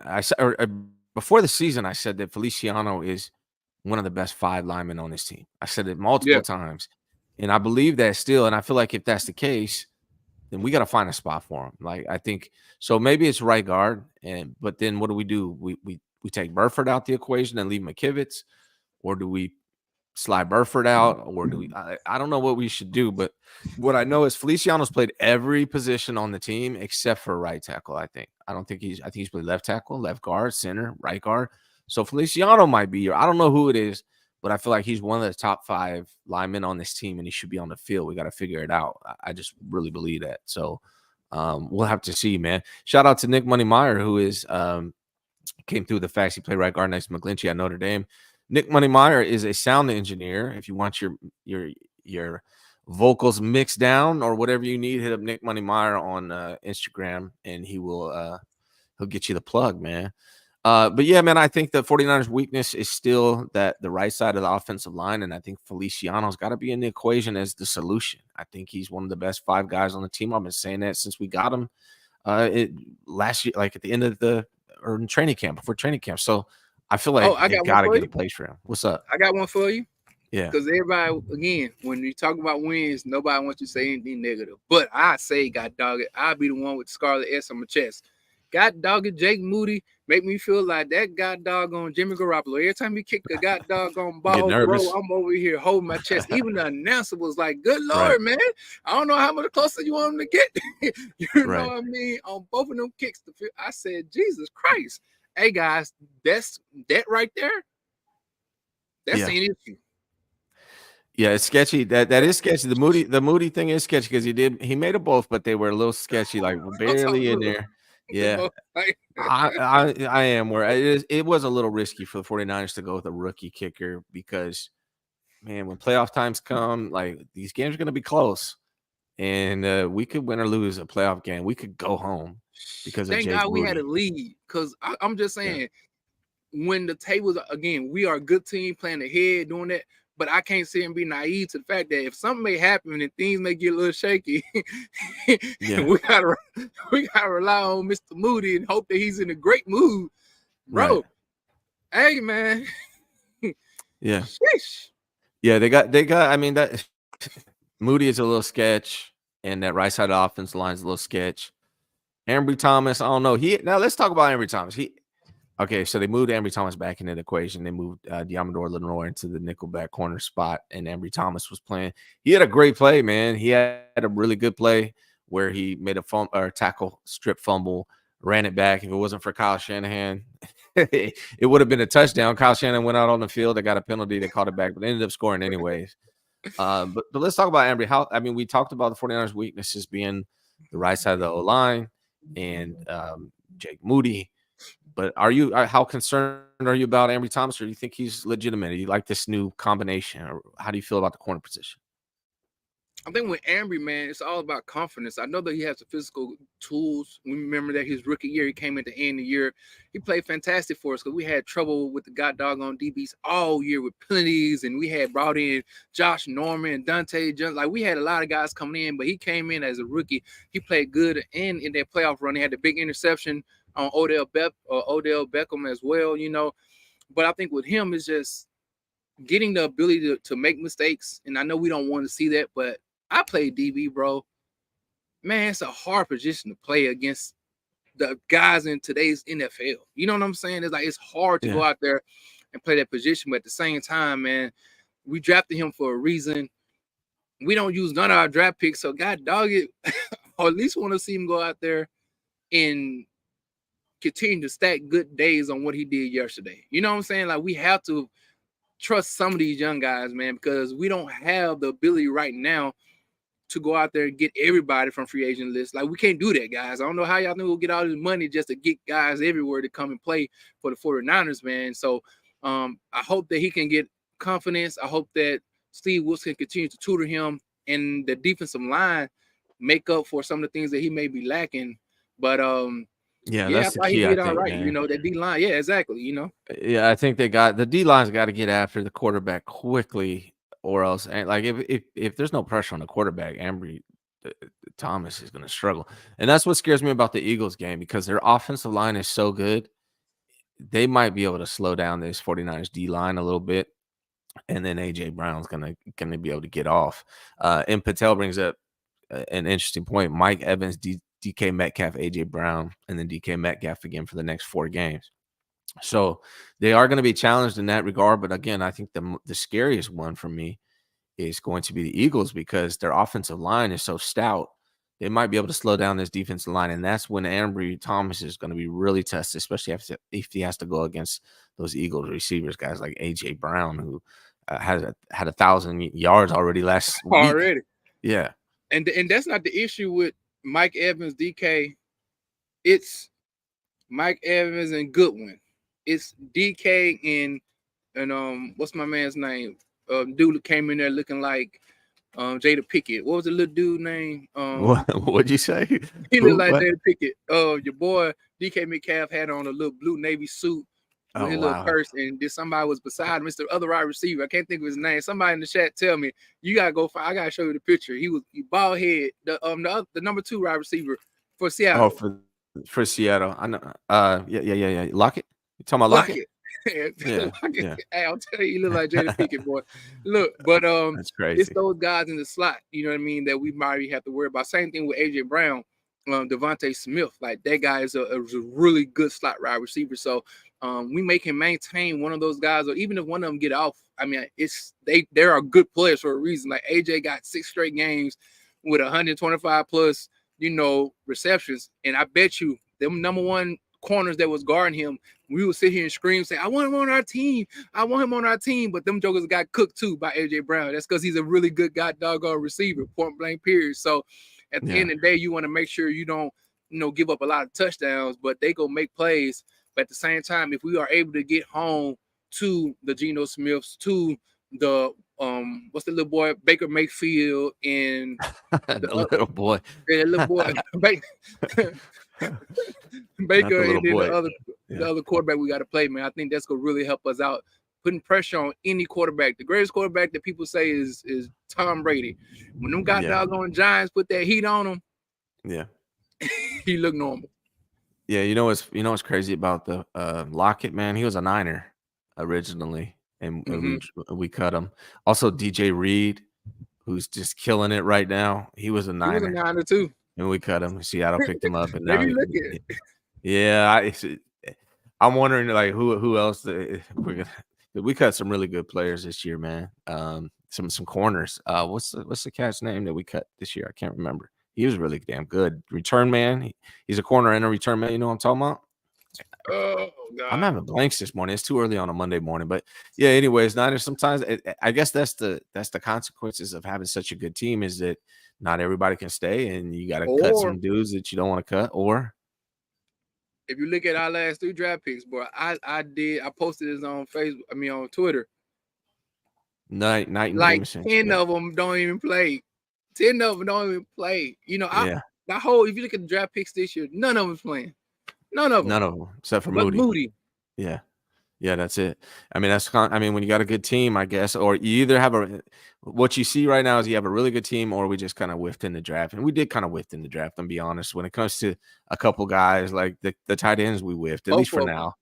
Before the season, I said that Feliciano is one of the best 5 linemen on this team. I said it multiple times, and I believe that still. And I feel like if that's the case, then we got to find a spot for him. Like I think so. Maybe it's right guard, but then what do? We take Burford out the equation and leave McKivitz, or do we slide Burford out, or do we? I don't know what we should do, but what I know is Feliciano's played every position on the team except for right tackle. I think he's played left tackle, left guard, center, right guard. So Feliciano might be here. I don't know who it is, but I feel like he's one of the top 5 linemen on this team, and he should be on the field. We got to figure it out. I just really believe that. So we'll have to see, man. Shout out to Nick Money Meyer, who is came through the facts. He played right guard next to McGlinchey at Notre Dame. Nick Money Meyer is a sound engineer. If you want your vocals mixed down or whatever you need, hit up Nick Money Meyer on Instagram, and he'll get you the plug, man. But yeah, man, I think the 49ers weakness is still that the right side of the offensive line. And I think Feliciano's got to be in the equation as the solution. I think he's one of the best 5 guys on the team. I've been saying that since we got him last year, like at the end of in training camp, before training camp. So I feel like they got to get a place for him. What's up? I got one for you. Yeah. Because everybody, again, when you talk about wins, nobody wants you to say anything negative. But I say, God dog it, I'll be the one with the scarlet S on my chest. God dog it, Jake Moody make me feel like that god dog on Jimmy Garoppolo. Every time he kick a god dog on ball, bro, I'm over here holding my chest. Even the announcer was like, good Lord, man. I don't know how much closer you want him to get. You know what I mean? On both of them kicks, I said, Jesus Christ. Hey, guys, that right there, that's an issue. Yeah, it's sketchy. That is sketchy. The Moody thing is sketchy because he made them both, but they were a little sketchy, like barely in there. Yeah, I am where it was a little risky for the 49ers to go with a rookie kicker because, man, when playoff times come, like these games are going to be close, and we could win or lose a playoff game. We could go home because thank of Jake God Moody. We had a lead because I'm just saying when the tables again, we are a good team playing ahead doing that. But I can't sit and be naive to the fact that if something may happen and things may get a little shaky, we gotta rely on Mr. Moody and hope that he's in a great mood, bro. Right. Hey, man. Yeah. Sheesh. Yeah, they got. I mean, that Moody is a little sketch, and that right side offense line is a little sketch. Ambry Thomas, I don't know. Now let's talk about Ambry Thomas. Okay, so they moved Ambry Thomas back into the equation. They moved Diamador Lenoir into the nickelback corner spot, and Ambry Thomas was playing. He had a great play, man. He had a really good play where he made a tackle strip fumble, ran it back. If it wasn't for Kyle Shanahan, it would have been a touchdown. Kyle Shanahan went out on the field. They got a penalty. They called it back, but they ended up scoring anyways. But let's talk about Ambry. We talked about the 49ers' weaknesses being the right side of the O-line and Jake Moody. But how concerned are you about Ambry Thomas, or do you think he's legitimate? Do you like this new combination, or how do you feel about the corner position? I think with Ambry, man, it's all about confidence. I know that he has the physical tools. We remember that his rookie year, he came at the end of the year. He played fantastic for us because we had trouble with the god doggone DBs all year with penalties, and we had brought in Josh Norman and Dante Jones. Like, we had a lot of guys coming in, but he came in as a rookie. He played good, and in that playoff run, he had the big interception on Odell Beckham as well, you know. But I think with him is just getting the ability to make mistakes. And I know we don't want to see that, but I play DB, bro. Man, it's a hard position to play against the guys in today's NFL. You know what I'm saying? It's like it's hard to go out there and play that position, but at the same time, man, we drafted him for a reason. We don't use none of our draft picks, so God dog it, or at least want to see him go out there and continue to stack good days on what he did yesterday. You know what I'm saying? Like, we have to trust some of these young guys, man, because we don't have the ability right now to go out there and get everybody from free agent lists. Like, we can't do that, guys. I don't know how y'all think we'll get all this money just to get guys everywhere to come and play for the 49ers, man. So I hope that he can get confidence. I hope that Steve Wilson can continue to tutor him and the defensive line make up for some of the things that he may be lacking. But that's the key. I think, all right, man. You know, that D line. Yeah, exactly. You know. Yeah, I think the D line's got to get after the quarterback quickly, or else, and like if there's no pressure on the quarterback, Ambry Thomas is going to struggle, and that's what scares me about the Eagles game because their offensive line is so good, they might be able to slow down this 49ers D line a little bit, and then AJ Brown's gonna be able to get off. And Patel brings up an interesting point. Mike Evans, DK Metcalf, AJ Brown, and then DK Metcalf again for the next 4 games. So they are going to be challenged in that regard. But again, I think the scariest one for me is going to be the Eagles because their offensive line is so stout. They might be able to slow down this defensive line. And that's when Ambry Thomas is going to be really tested, especially if he has to go against those Eagles receivers, guys like AJ Brown, who had 1,000 yards already last week. already. Yeah. And that's not the issue with Mike Evans, DK. It's Mike Evans and Goodwin. It's DK and what's my man's name? Dude that came in there looking like Jada Pickett. What was the little dude name? What'd you say? He Who? looked like What? Jada Pickett. Your boy DK Metcalf had on a little blue navy suit with Oh, his little wow. purse, and then somebody was beside him. It's the other wide receiver. I can't think of his name. Somebody in the chat tell me you gotta go find. I gotta show you the picture. He bald head. The number 2 wide receiver for Seattle. Oh, for Seattle. I know. Yeah. Lockett? You talking about Lockett? Yeah. Yeah. Hey, I'll tell you, he look like Jada Pickett, boy. Look, but That's crazy. it's those guys in the slot, you know what I mean, that we might have to worry about. Same thing with AJ Brown, Devontae Smith. Like that guy is a really good slot wide receiver. So we make him maintain one of those guys, or even if one of them get off. I mean, they are good players for a reason. Like AJ got 6 straight games with 125 plus, receptions, and I bet you them number 1 corners that was guarding him, we would sit here and scream, say, I want him on our team. I want him on our team. But them jokers got cooked too by AJ Brown. That's because he's a really good doggone receiver, point blank period. So at the end of the day, you want to make sure you don't, give up a lot of touchdowns, but they go make plays. But at the same time, if we are able to get home to the Geno Smiths, to the what's the little boy, Baker Mayfield, and the little boy. Yeah, little boy. Baker and then the other quarterback we got to play, man. I think that's gonna really help us out, putting pressure on any quarterback. The greatest quarterback that people say is Tom Brady. When them doggone Giants put that heat on him, he looked normal. Yeah, you know what's crazy about the Lockett, man? He was a Niner originally, and we cut him. Also, DJ Reed, who's just killing it right now. He was a Niner. He was a Niner too. And we cut him. Seattle picked him up, and now Maybe look at it. Yeah, I'm wondering like who else we cut some really good players this year, man. Some corners. What's the cat's name that we cut this year? I can't remember. He was really damn good. Return man. He's a corner and a return man. You know what I'm talking about? Oh God. I'm having blanks this morning. It's too early on a Monday morning, but yeah. Anyways, Niners. Sometimes I guess that's the consequences of having such a good team is that not everybody can stay, and you got to cut some dudes that you don't want to cut. Or if you look at our last 3 draft picks, boy, I posted this on Facebook. I mean on Twitter. Knight and like Jameson. 10 of them don't even play. 10 of them don't even play. If you look at the draft picks this year, none of them playing. None of them, except for but Moody. Yeah, that's it. I mean, when you got a good team, I guess, or you either have what you see right now is you have a really good team, or we just kind of whiffed in the draft, and we did kind of whiffed in the draft. I'm be honest. When it comes to a couple guys like the tight ends, we whiffed at least for now.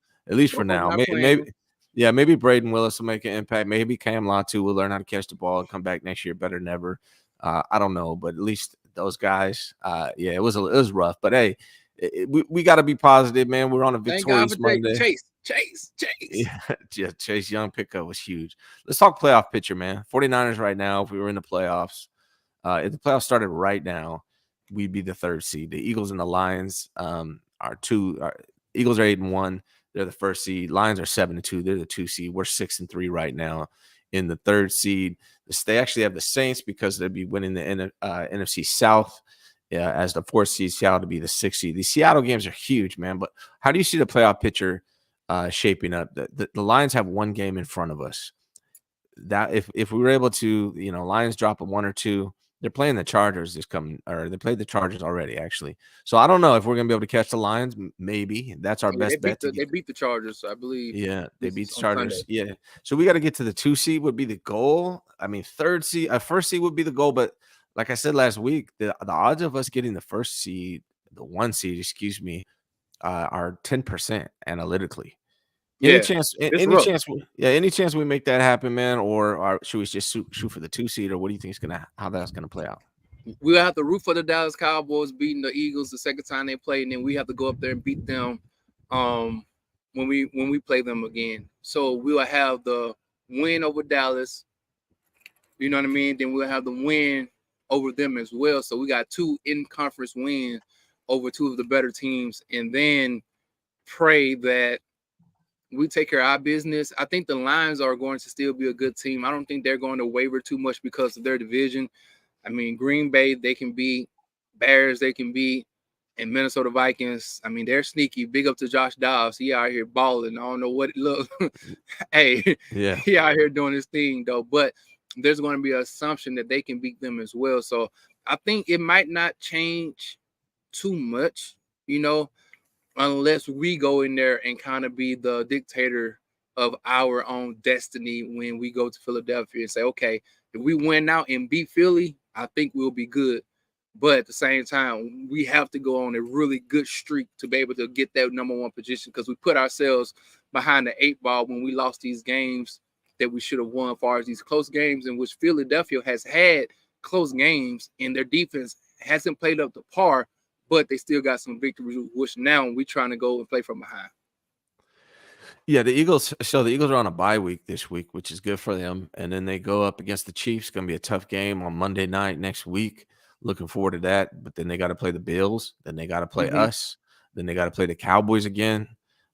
Maybe Braden Willis will make an impact. Maybe Cam Latu will learn how to catch the ball and come back next year better than ever. I don't know, but at least those guys. It was rough, but hey, we got to be positive, man. We're on a victorious Monday. Chase. Yeah, Chase Young pickup was huge. Let's talk playoff picture, man. 49ers right now, if we were in the playoffs, if the playoffs started right now, we'd be the 3rd seed. The Eagles and the Lions are 2. Eagles are 8-1. They're the 1st seed. Lions are 7-2. They're the 2 seed. We're 6-3 right now in the 3rd seed. They actually have the Saints because they'd be winning the NFC South. Yeah, as the 4th seed, Seattle to be the 6th seed. These Seattle games are huge, man. But how do you see the playoff picture shaping up? The Lions have 1 game in front of us. That if we were able to, Lions drop a 1 or 2, they're playing the Chargers they played the Chargers already, actually. So I don't know if we're gonna be able to catch the Lions. Maybe that's our best bet. They beat the Chargers, I believe. Yeah, they beat the Chargers. Sunday. Yeah, so we got to get to the 2 seed would be the goal. I mean, 3rd seed, 1st seed would be the goal, but like I said last week, the odds of us getting the 1st seed, the 1 seed, excuse me, are 10% analytically. Any chance we make that happen, man, or should we just shoot for the 2 seed, or what do you think how that's gonna play out? We'll have to root for the Dallas Cowboys beating the Eagles the second time they play, and then we have to go up there and beat them when we play them again. So we'll have the win over Dallas. You know what I mean? Then we'll have the win over them as well. So we got 2 in-conference wins over 2 of the better teams, and then pray that We take care of our business. I think the Lions are going to still be a good team. I don't think they're going to waver too much because of their division. I mean, Green Bay, they can beat. Bears, they can beat. And Minnesota Vikings, I mean, they're sneaky. Big up to Josh Dobbs. He out here balling. I don't know what it looks. Hey, Yeah. he out here doing his thing, though. But there's going to be an assumption that they can beat them as well. So I think it might not change too much, you know, unless we go in there and kind of be the dictator of our own destiny when we go to Philadelphia and say, okay, if we win out and beat Philly, I think we'll be good. But at the same time, we have to go on a really good streak to be able to get that number one position because we put ourselves behind the 8 ball when we lost these games that we should have won as far as these close games in which Philadelphia has had close games and their defense hasn't played up to par, but they still got some victories, which now we're trying to go and play from behind. Yeah, the Eagles. So the Eagles are on a bye week this week, which is good for them. And then they go up against the Chiefs. Going to be a tough game on Monday night next week. Looking forward to that. But then they got to play the Bills. Then they got to play us. Then they got to play the Cowboys again.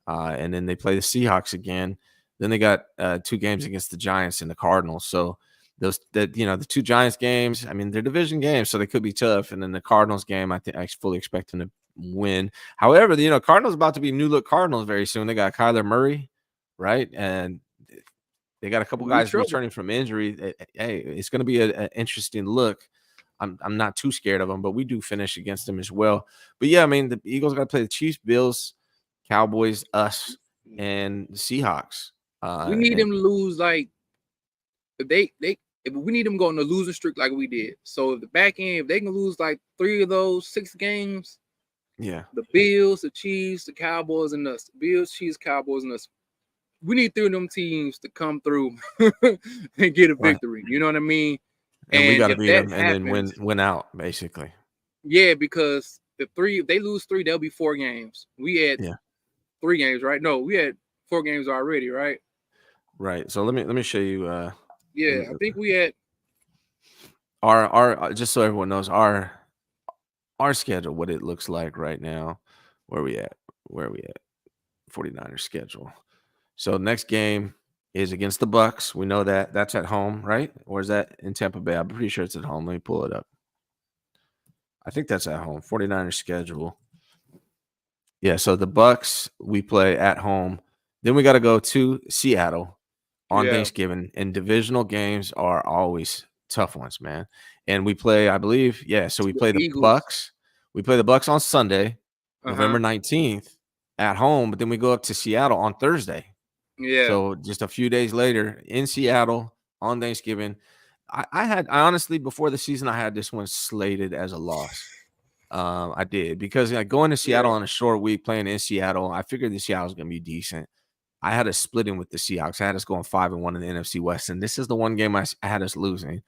And then they play the Seahawks again. Then they got 2 games against the Giants and the Cardinals. So the 2 Giants games, I mean, they're division games, so they could be tough. And then the Cardinals game, I fully expect them to win. However, Cardinals about to be new look Cardinals very soon. They got Kyler Murray, right? And they got a couple guys returning from injury. Hey, it's going to be an interesting look. I'm not too scared of them, but we do finish against them as well. But yeah, I mean, the Eagles got to play the Chiefs, Bills, Cowboys, us, and the Seahawks. We need them to lose like if we need them going to losing streak like we did. So if the back end, if they can lose like 3 of those 6 games, yeah, the Bills, the Chiefs, the Cowboys, and us. Bills, Chiefs, Cowboys, and us. We need 3 of them teams to come through and get a victory. Right. You know what I mean? And we got to beat them and then win out, basically. Yeah, because if they lose 3, they'll be 4 games. We had 3 games, right? No, we had 4 games already, right? Right. So let me show you. Yeah, I think we had our just so everyone knows our schedule, what it looks like right now. Where are we at? 49ers schedule. So next game is against the Bucks. We know that that's at home, right? Or is that in Tampa Bay? I'm pretty sure it's at home. Let me pull it up. I think that's at home. 49ers schedule. Yeah, so the Bucks, we play at home. Then we got to go to Seattle on Thanksgiving. And divisional games are always tough ones, man. And we play, I believe, so we play the Bucks. We play the Bucks on Sunday, November 19th at home, but then we go up to Seattle on Thursday. Yeah. So just a few days later in Seattle on Thanksgiving. I honestly, before the season, I had this one slated as a loss. I did because going to Seattle on a short week, playing in Seattle, I figured the Seattle's going to be decent. I had us splitting with the Seahawks. I had us going 5-1 in the NFC West, and this is the one game I had us losing.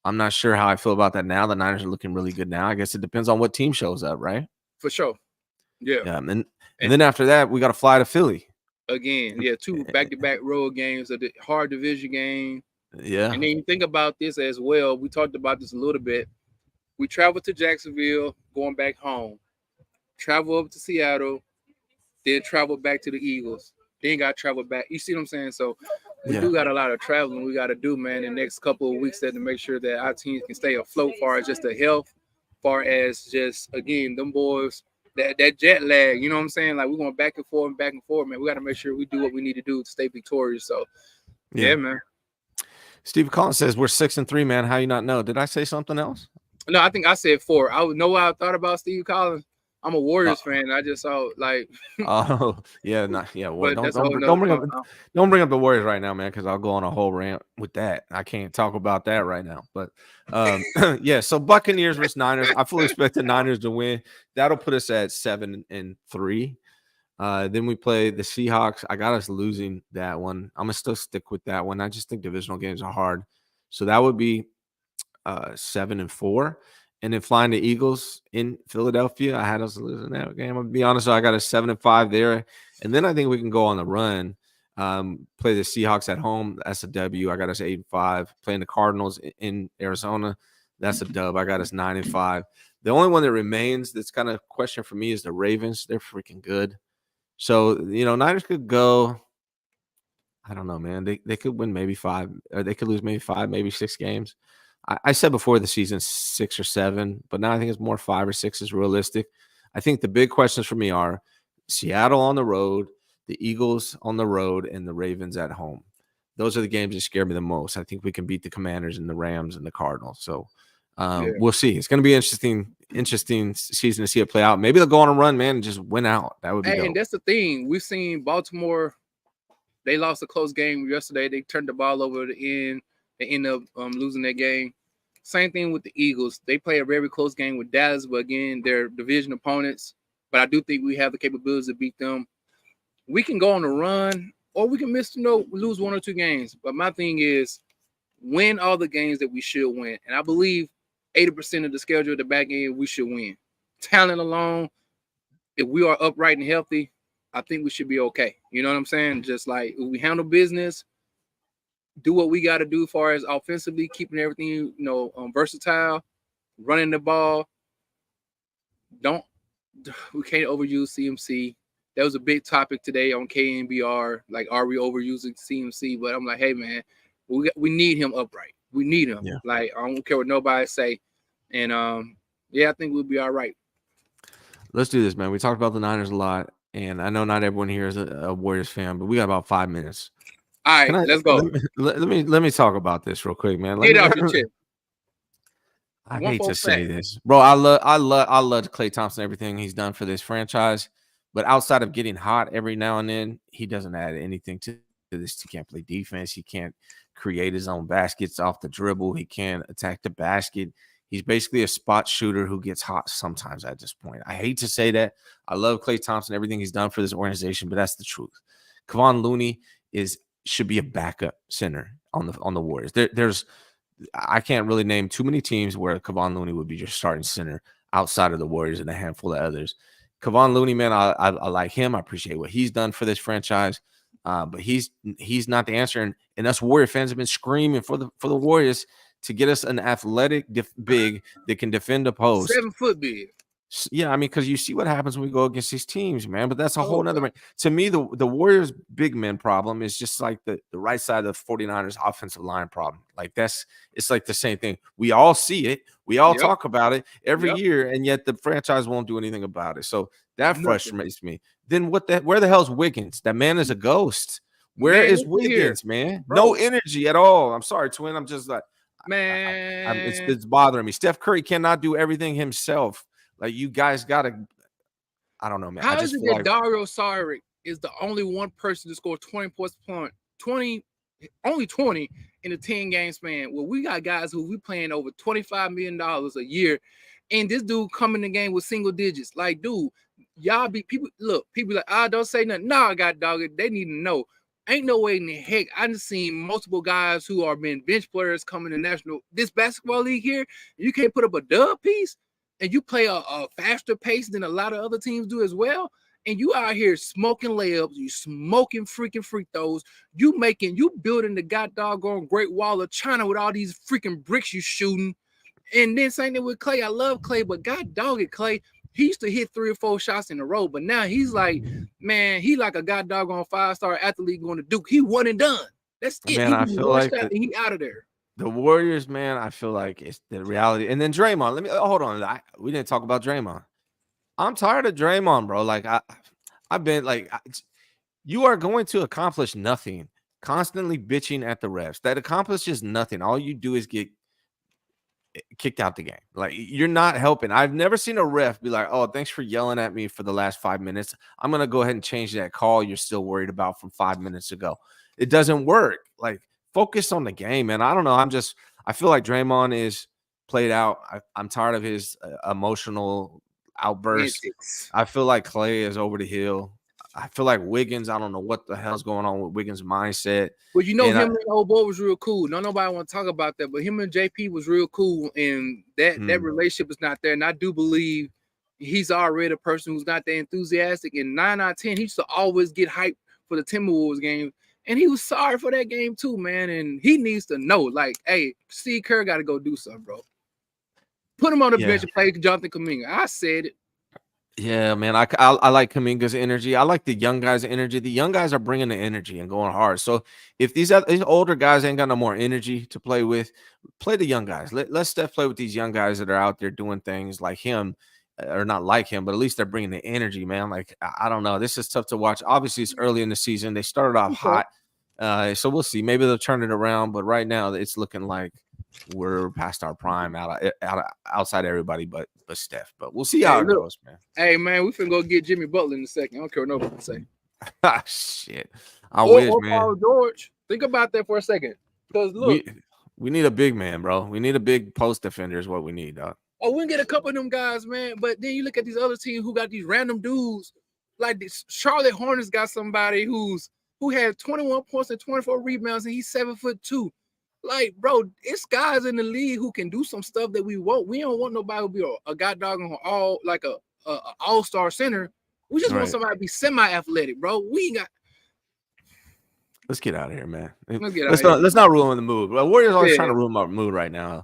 I'm not sure how I feel about that now. The Niners are looking really good now. I guess it depends on what team shows up, right? For sure. Yeah. And then after that, we got to fly to Philly. Again, 2 back-to-back road games, a hard division game. Yeah. And then you think about this as well. We talked about this a little bit. We travel to Jacksonville, going back home. Travel up to Seattle, then travel back to the Eagles. Then got to travel back. You see what I'm saying? So we do got a lot of traveling we got to do, man, in the next couple of weeks to make sure that our teams can stay afloat far as just the health, far as just, again, them boys, that jet lag, you know what I'm saying? Like, we're going back and forth, man. We got to make sure we do what we need to do to stay victorious. So, yeah man. Steve Collins says, we're 6-3, man. How you not know? Did I say something else? No, I think I said 4. I know what I thought about Steve Collins. I'm a Warriors fan. I just saw like. Well, don't bring up the Warriors right now, man, because I'll go on a whole rant with that. I can't talk about that right now. But so Buccaneers versus Niners. I fully expect the Niners to win. That'll put us at 7-3. Then we play the Seahawks. I got us losing that one. I'm gonna still stick with that one. I just think divisional games are hard. So that would be 7-4. And then flying the Eagles in Philadelphia, I had us losing that game. I'll be honest, I got a 7-5 there. And then I think we can go on the run. Play the Seahawks at home. That's a W. I got us 8-5. Playing the Cardinals in Arizona. That's a dub. I got us 9-5. The only one that remains that's kind of a question for me is the Ravens. They're freaking good. So, Niners could go I don't know, man. They could win maybe 5, or they could lose maybe 5, maybe 6 games. I said before the season 6 or 7, but now I think it's more 5 or 6 is realistic. I think the big questions for me are Seattle on the road, the Eagles on the road, and the Ravens at home. Those are the games that scare me the most. I think we can beat the Commanders and the Rams and the Cardinals. So we'll see. It's going to be interesting season to see it play out. Maybe they'll go on a run, man, and just win out. That would be dope. And that's the thing. We've seen Baltimore. They lost a close game yesterday. They turned the ball over at the end. They end up losing that game. Same thing with the Eagles. They play a very close game with Dallas, but again, they're division opponents. But I do think we have the capabilities to beat them. We can go on a run, or we can lose 1 or 2 games. But my thing is, win all the games that we should win. And I believe 80% of the schedule at the back end, we should win. Talent alone, if we are upright and healthy, I think we should be okay. You know what I'm saying? Just like we handle business, do what we got to do as far as offensively, keeping everything, versatile, running the ball. We can't overuse CMC. That was a big topic today on KNBR. Like, are we overusing CMC? But I'm like, hey, man, we need him upright. We need him. Yeah. Like, I don't care what nobody say. And, I think we'll be all right. Let's do this, man. We talked about the Niners a lot, and I know not everyone here is a Warriors fan, but we got about 5 minutes. All right, let's go. Let me talk about this real quick, man. Get off your chest. I hate to say this, bro. I love Klay Thompson, everything he's done for this franchise, but outside of getting hot every now and then, he doesn't add anything to this. He can't play defense. He can't create his own baskets off the dribble. He can't attack the basket. He's basically a spot shooter who gets hot sometimes at this point. I hate to say that. I love Klay Thompson, everything he's done for this organization, but that's the truth. Kevon Looney should be a backup center on the Warriors. I can't really name too many teams where Kevon Looney would be your starting center outside of the Warriors and a handful of others. Kevon Looney, man, I like him. I appreciate what he's done for this franchise, but he's not the answer. And us Warrior fans have been screaming for the Warriors to get us an athletic big that can defend the post. 7 foot big. Yeah, I mean, because you see what happens when we go against these teams, man. But that's a whole nother. To me, the Warriors' big men problem is just like the right side of the 49ers offensive line problem. Like it's like the same thing. We all see it. We all talk about it every year, and yet the franchise won't do anything about it. So that frustrates me. Then where the hell's Wiggins? That man is a ghost. Where is Wiggins, man? Bro. No energy at all. I'm sorry, Twin. I'm just like, man, it's bothering me. Steph Curry cannot do everything himself. Like, you guys gotta, I don't know, man. How is it that Dario Saric is the only one person to score 20 points, only 20 in a 10-game span? Well, we got guys who we paying over $25 million a year, and this dude come in the game with single digits. Like, dude, y'all people like, don't say nothing. No, I got dog. They need to know. Ain't no way in the heck. I done seen multiple guys who are been bench players coming to this basketball league here. You can't put up a dub piece. And you play a faster pace than a lot of other teams do as well. And you out here smoking layups, you smoking freaking free throws, you building the goddamn Great Wall of China with all these freaking bricks you shooting. And then same thing with Klay. I love Klay, but god dog it, Klay. He used to hit 3 or 4 shots in a row, but now he's like, man, he like a god doggone 5-star athlete going to Duke. He one and done. That's it. Man, I feel like he out of there. The Warriors, man, I feel like it's the reality. And then Draymond, hold on. We didn't talk about Draymond. I'm tired of Draymond, bro. Like, I've been like, you are going to accomplish nothing. Constantly bitching at the refs. That accomplishes nothing. All you do is get kicked out the game. Like, you're not helping. I've never seen a ref be like, oh, thanks for yelling at me for the last 5 minutes. I'm going to go ahead and change that call you're still worried about from 5 minutes ago. It doesn't work. Like, focus on the game, man. I don't know. I feel like Draymond is played out. I'm tired of his emotional outbursts. I feel like Klay is over the hill. I feel like Wiggins, I don't know what the hell's going on with Wiggins' mindset. Well, him and old boy was real cool. Nobody want to talk about that, but him and JP was real cool, and that relationship is not there. And I do believe he's already a person who's not that enthusiastic. And 9 out of 10, he used to always get hyped for the Timberwolves game. And he was sorry for that game too, man. And he needs to know, like, hey, Steve Kerr got to go do something, bro. Put him on the bench and play Jonathan Kuminga. I said it. Yeah, man. I like Kaminga's energy. I like the young guys' energy. The young guys are bringing the energy and going hard. So if these older guys ain't got no more energy to play with, play the young guys. Let Steph play with these young guys that are out there doing things like him, or not like him, but at least they're bringing the energy, man. Like I don't know. This is tough to watch. Obviously, it's early in the season. They started off hot, so we'll see. Maybe they'll turn it around. But right now, it's looking like we're past our prime outside everybody but Steph. But we'll see how it goes, man. Hey, man, we finna go get Jimmy Butler in a second. I don't care what nobody say. Shit. I wish, man. Paul George. Think about that for a second. Because look, we need a big man, bro. We need a big post defender is what we need, dog. Oh, we can get a couple of them guys, man. But then you look at these other teams who got these random dudes. Like this Charlotte Hornets got somebody who had 21 points and 24 rebounds, and he's 7'2". Like, bro, it's guys in the league who can do some stuff that we want. We don't want nobody who be a god dog on all like a all-star center. We just want somebody to be semi-athletic, bro. We ain't got. Let's get out of here, man. Let's not ruin the mood. Well, Warriors always trying to ruin my mood right now.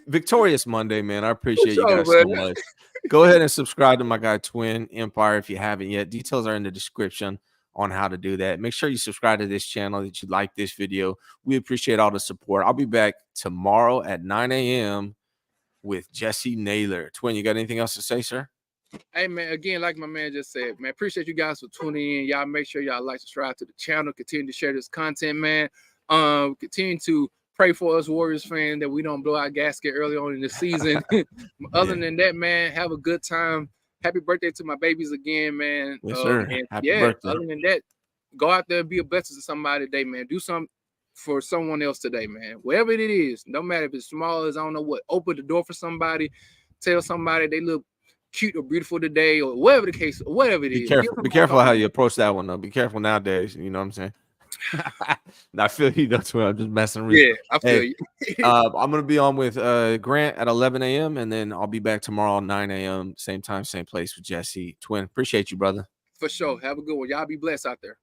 Victorious Monday, man. I appreciate you guys so much. Go ahead and subscribe to my guy Twin Empire if you haven't yet. Details are in the description on how to do that. Make sure you subscribe to this channel, that you like this video. We appreciate all the support. I'll be back tomorrow at 9 a.m. with Jesse Naylor. Twin, you got anything else to say, sir? Hey, man, again, like my man just said, man, appreciate you guys for tuning in. Y'all make sure y'all like, subscribe to the channel. Continue to share this content, man. Continue to pray for us Warriors fans that we don't blow our gasket early on in the season. Other than that, man, have a good time. Happy birthday to my babies again, man. Yes, sir. And Happy birthday. Other than that, go out there and be a blessing to somebody today, man. Do something for someone else today, man. Whatever it is, no matter if it's small as I don't know what, open the door for somebody, tell somebody they look cute or beautiful today, or whatever the case, whatever it is. Be careful how you approach that one, though. Be careful nowadays. You know what I'm saying? I feel you. That's what I'm just messing with. Yeah, I feel you. I'm gonna be on with Grant at 11 a.m. and then I'll be back tomorrow 9 a.m. same time, same place with Jesse. Twin, appreciate you, brother. For sure. Have a good one. Y'all be blessed out there.